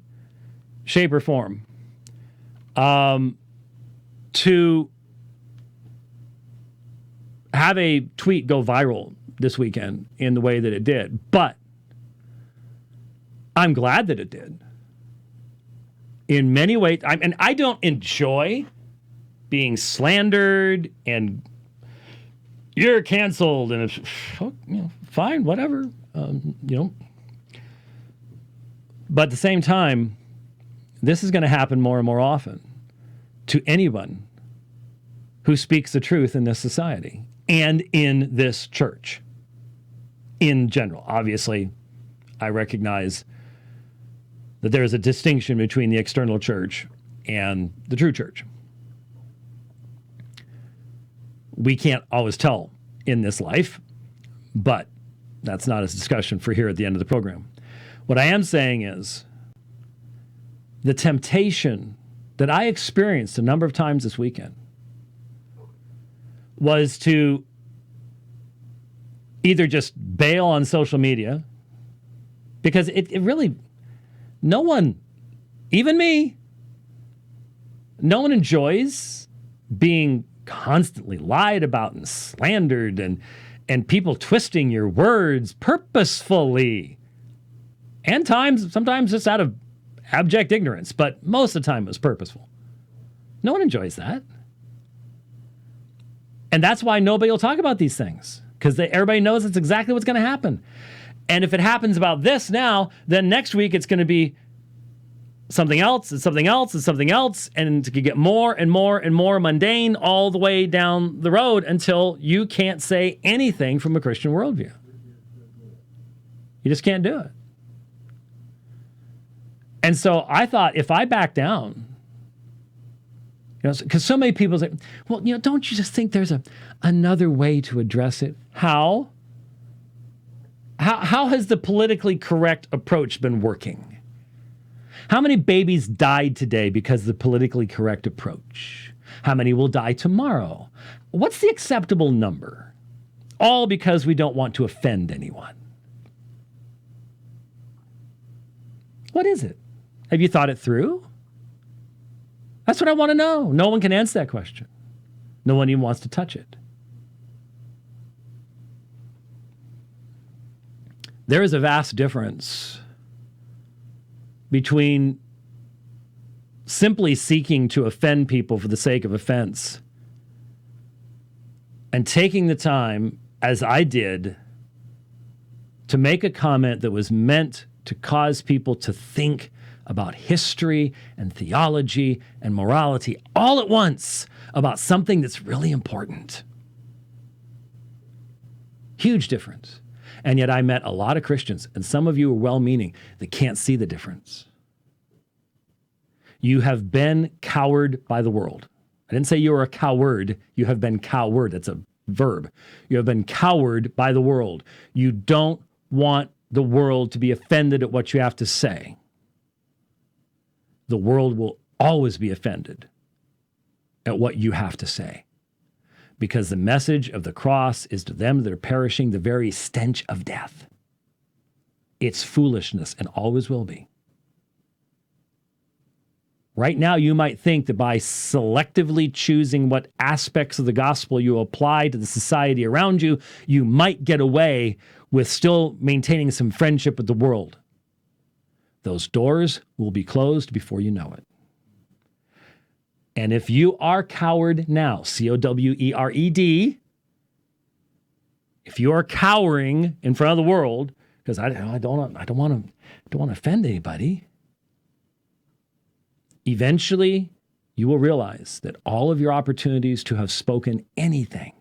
shape, or form to have a tweet go viral this weekend in the way that it did. But I'm glad that it did. In many ways, and I don't enjoy being slandered and you're canceled and it's fine, whatever, But at the same time, this is going to happen more and more often to anyone who speaks the truth in this society and in this church in general. Obviously, I recognize that there is a distinction between the external church and the true church. We can't always tell in this life, but that's not a discussion for here at the end of the program. What I am saying is the temptation that I experienced a number of times this weekend was to either just bail on social media, because it really, No one, even me, no one enjoys being constantly lied about and slandered and people twisting your words purposefully. And sometimes just out of abject ignorance, but most of the time it was purposeful. No one enjoys that. And that's why nobody will talk about these things, because everybody knows it's exactly what's going to happen. And if it happens about this now, then next week it's going to be something else and something else and something else, and it could get more and more and more mundane all the way down the road until you can't say anything from a Christian worldview. You just can't do it. And so I thought, if I back down, because so many people say, well, don't you just think there's another way to address it? How? How has the politically correct approach been working? How many babies died today because of the politically correct approach? How many will die tomorrow? What's the acceptable number? All because we don't want to offend anyone. What is it? Have you thought it through? That's what I want to know. No one can answer that question. No one even wants to touch it. There is a vast difference between simply seeking to offend people for the sake of offense and taking the time, as I did, to make a comment that was meant to cause people to think about history and theology and morality all at once about something that's really important. Huge difference. And yet I met a lot of Christians, and some of you are well-meaning, that can't see the difference. You have been cowered by the world. I didn't say you were a coward. You have been coward. That's a verb. You have been cowered by the world. You don't want the world to be offended at what you have to say. The world will always be offended at what you have to say, because the message of the cross is to them that are perishing the very stench of death. It's foolishness and always will be. Right now, you might think that by selectively choosing what aspects of the gospel you apply to the society around you, you might get away with still maintaining some friendship with the world. Those doors will be closed before you know it. And if you are coward now, C-O-W-E-R-E-D, if you are cowering in front of the world, because I don't want to offend anybody, eventually you will realize that all of your opportunities to have spoken anything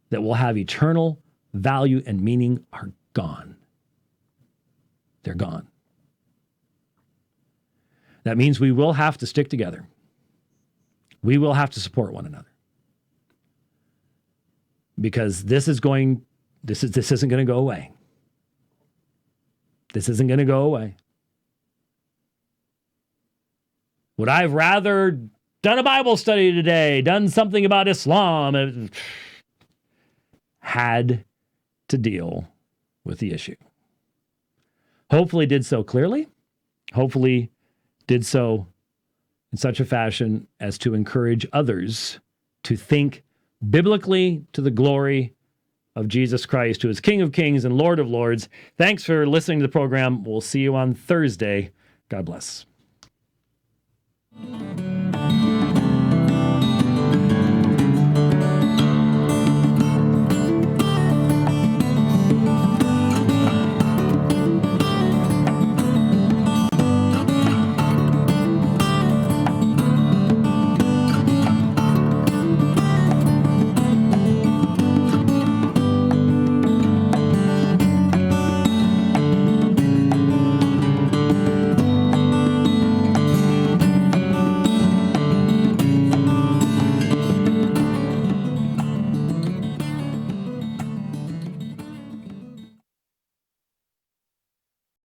that will have eternal value and meaning are gone. They're gone. That means we will have to stick together. We will have to support one another. Because this isn't going to go away. This isn't going to go away. Would I have rather done a Bible study today, done something about Islam? Had to deal with the issue. Hopefully did so clearly. Hopefully did so in such a fashion as to encourage others to think biblically to the glory of Jesus Christ, who is King of Kings and Lord of Lords. Thanks for listening to the program. We'll see you on Thursday. God bless.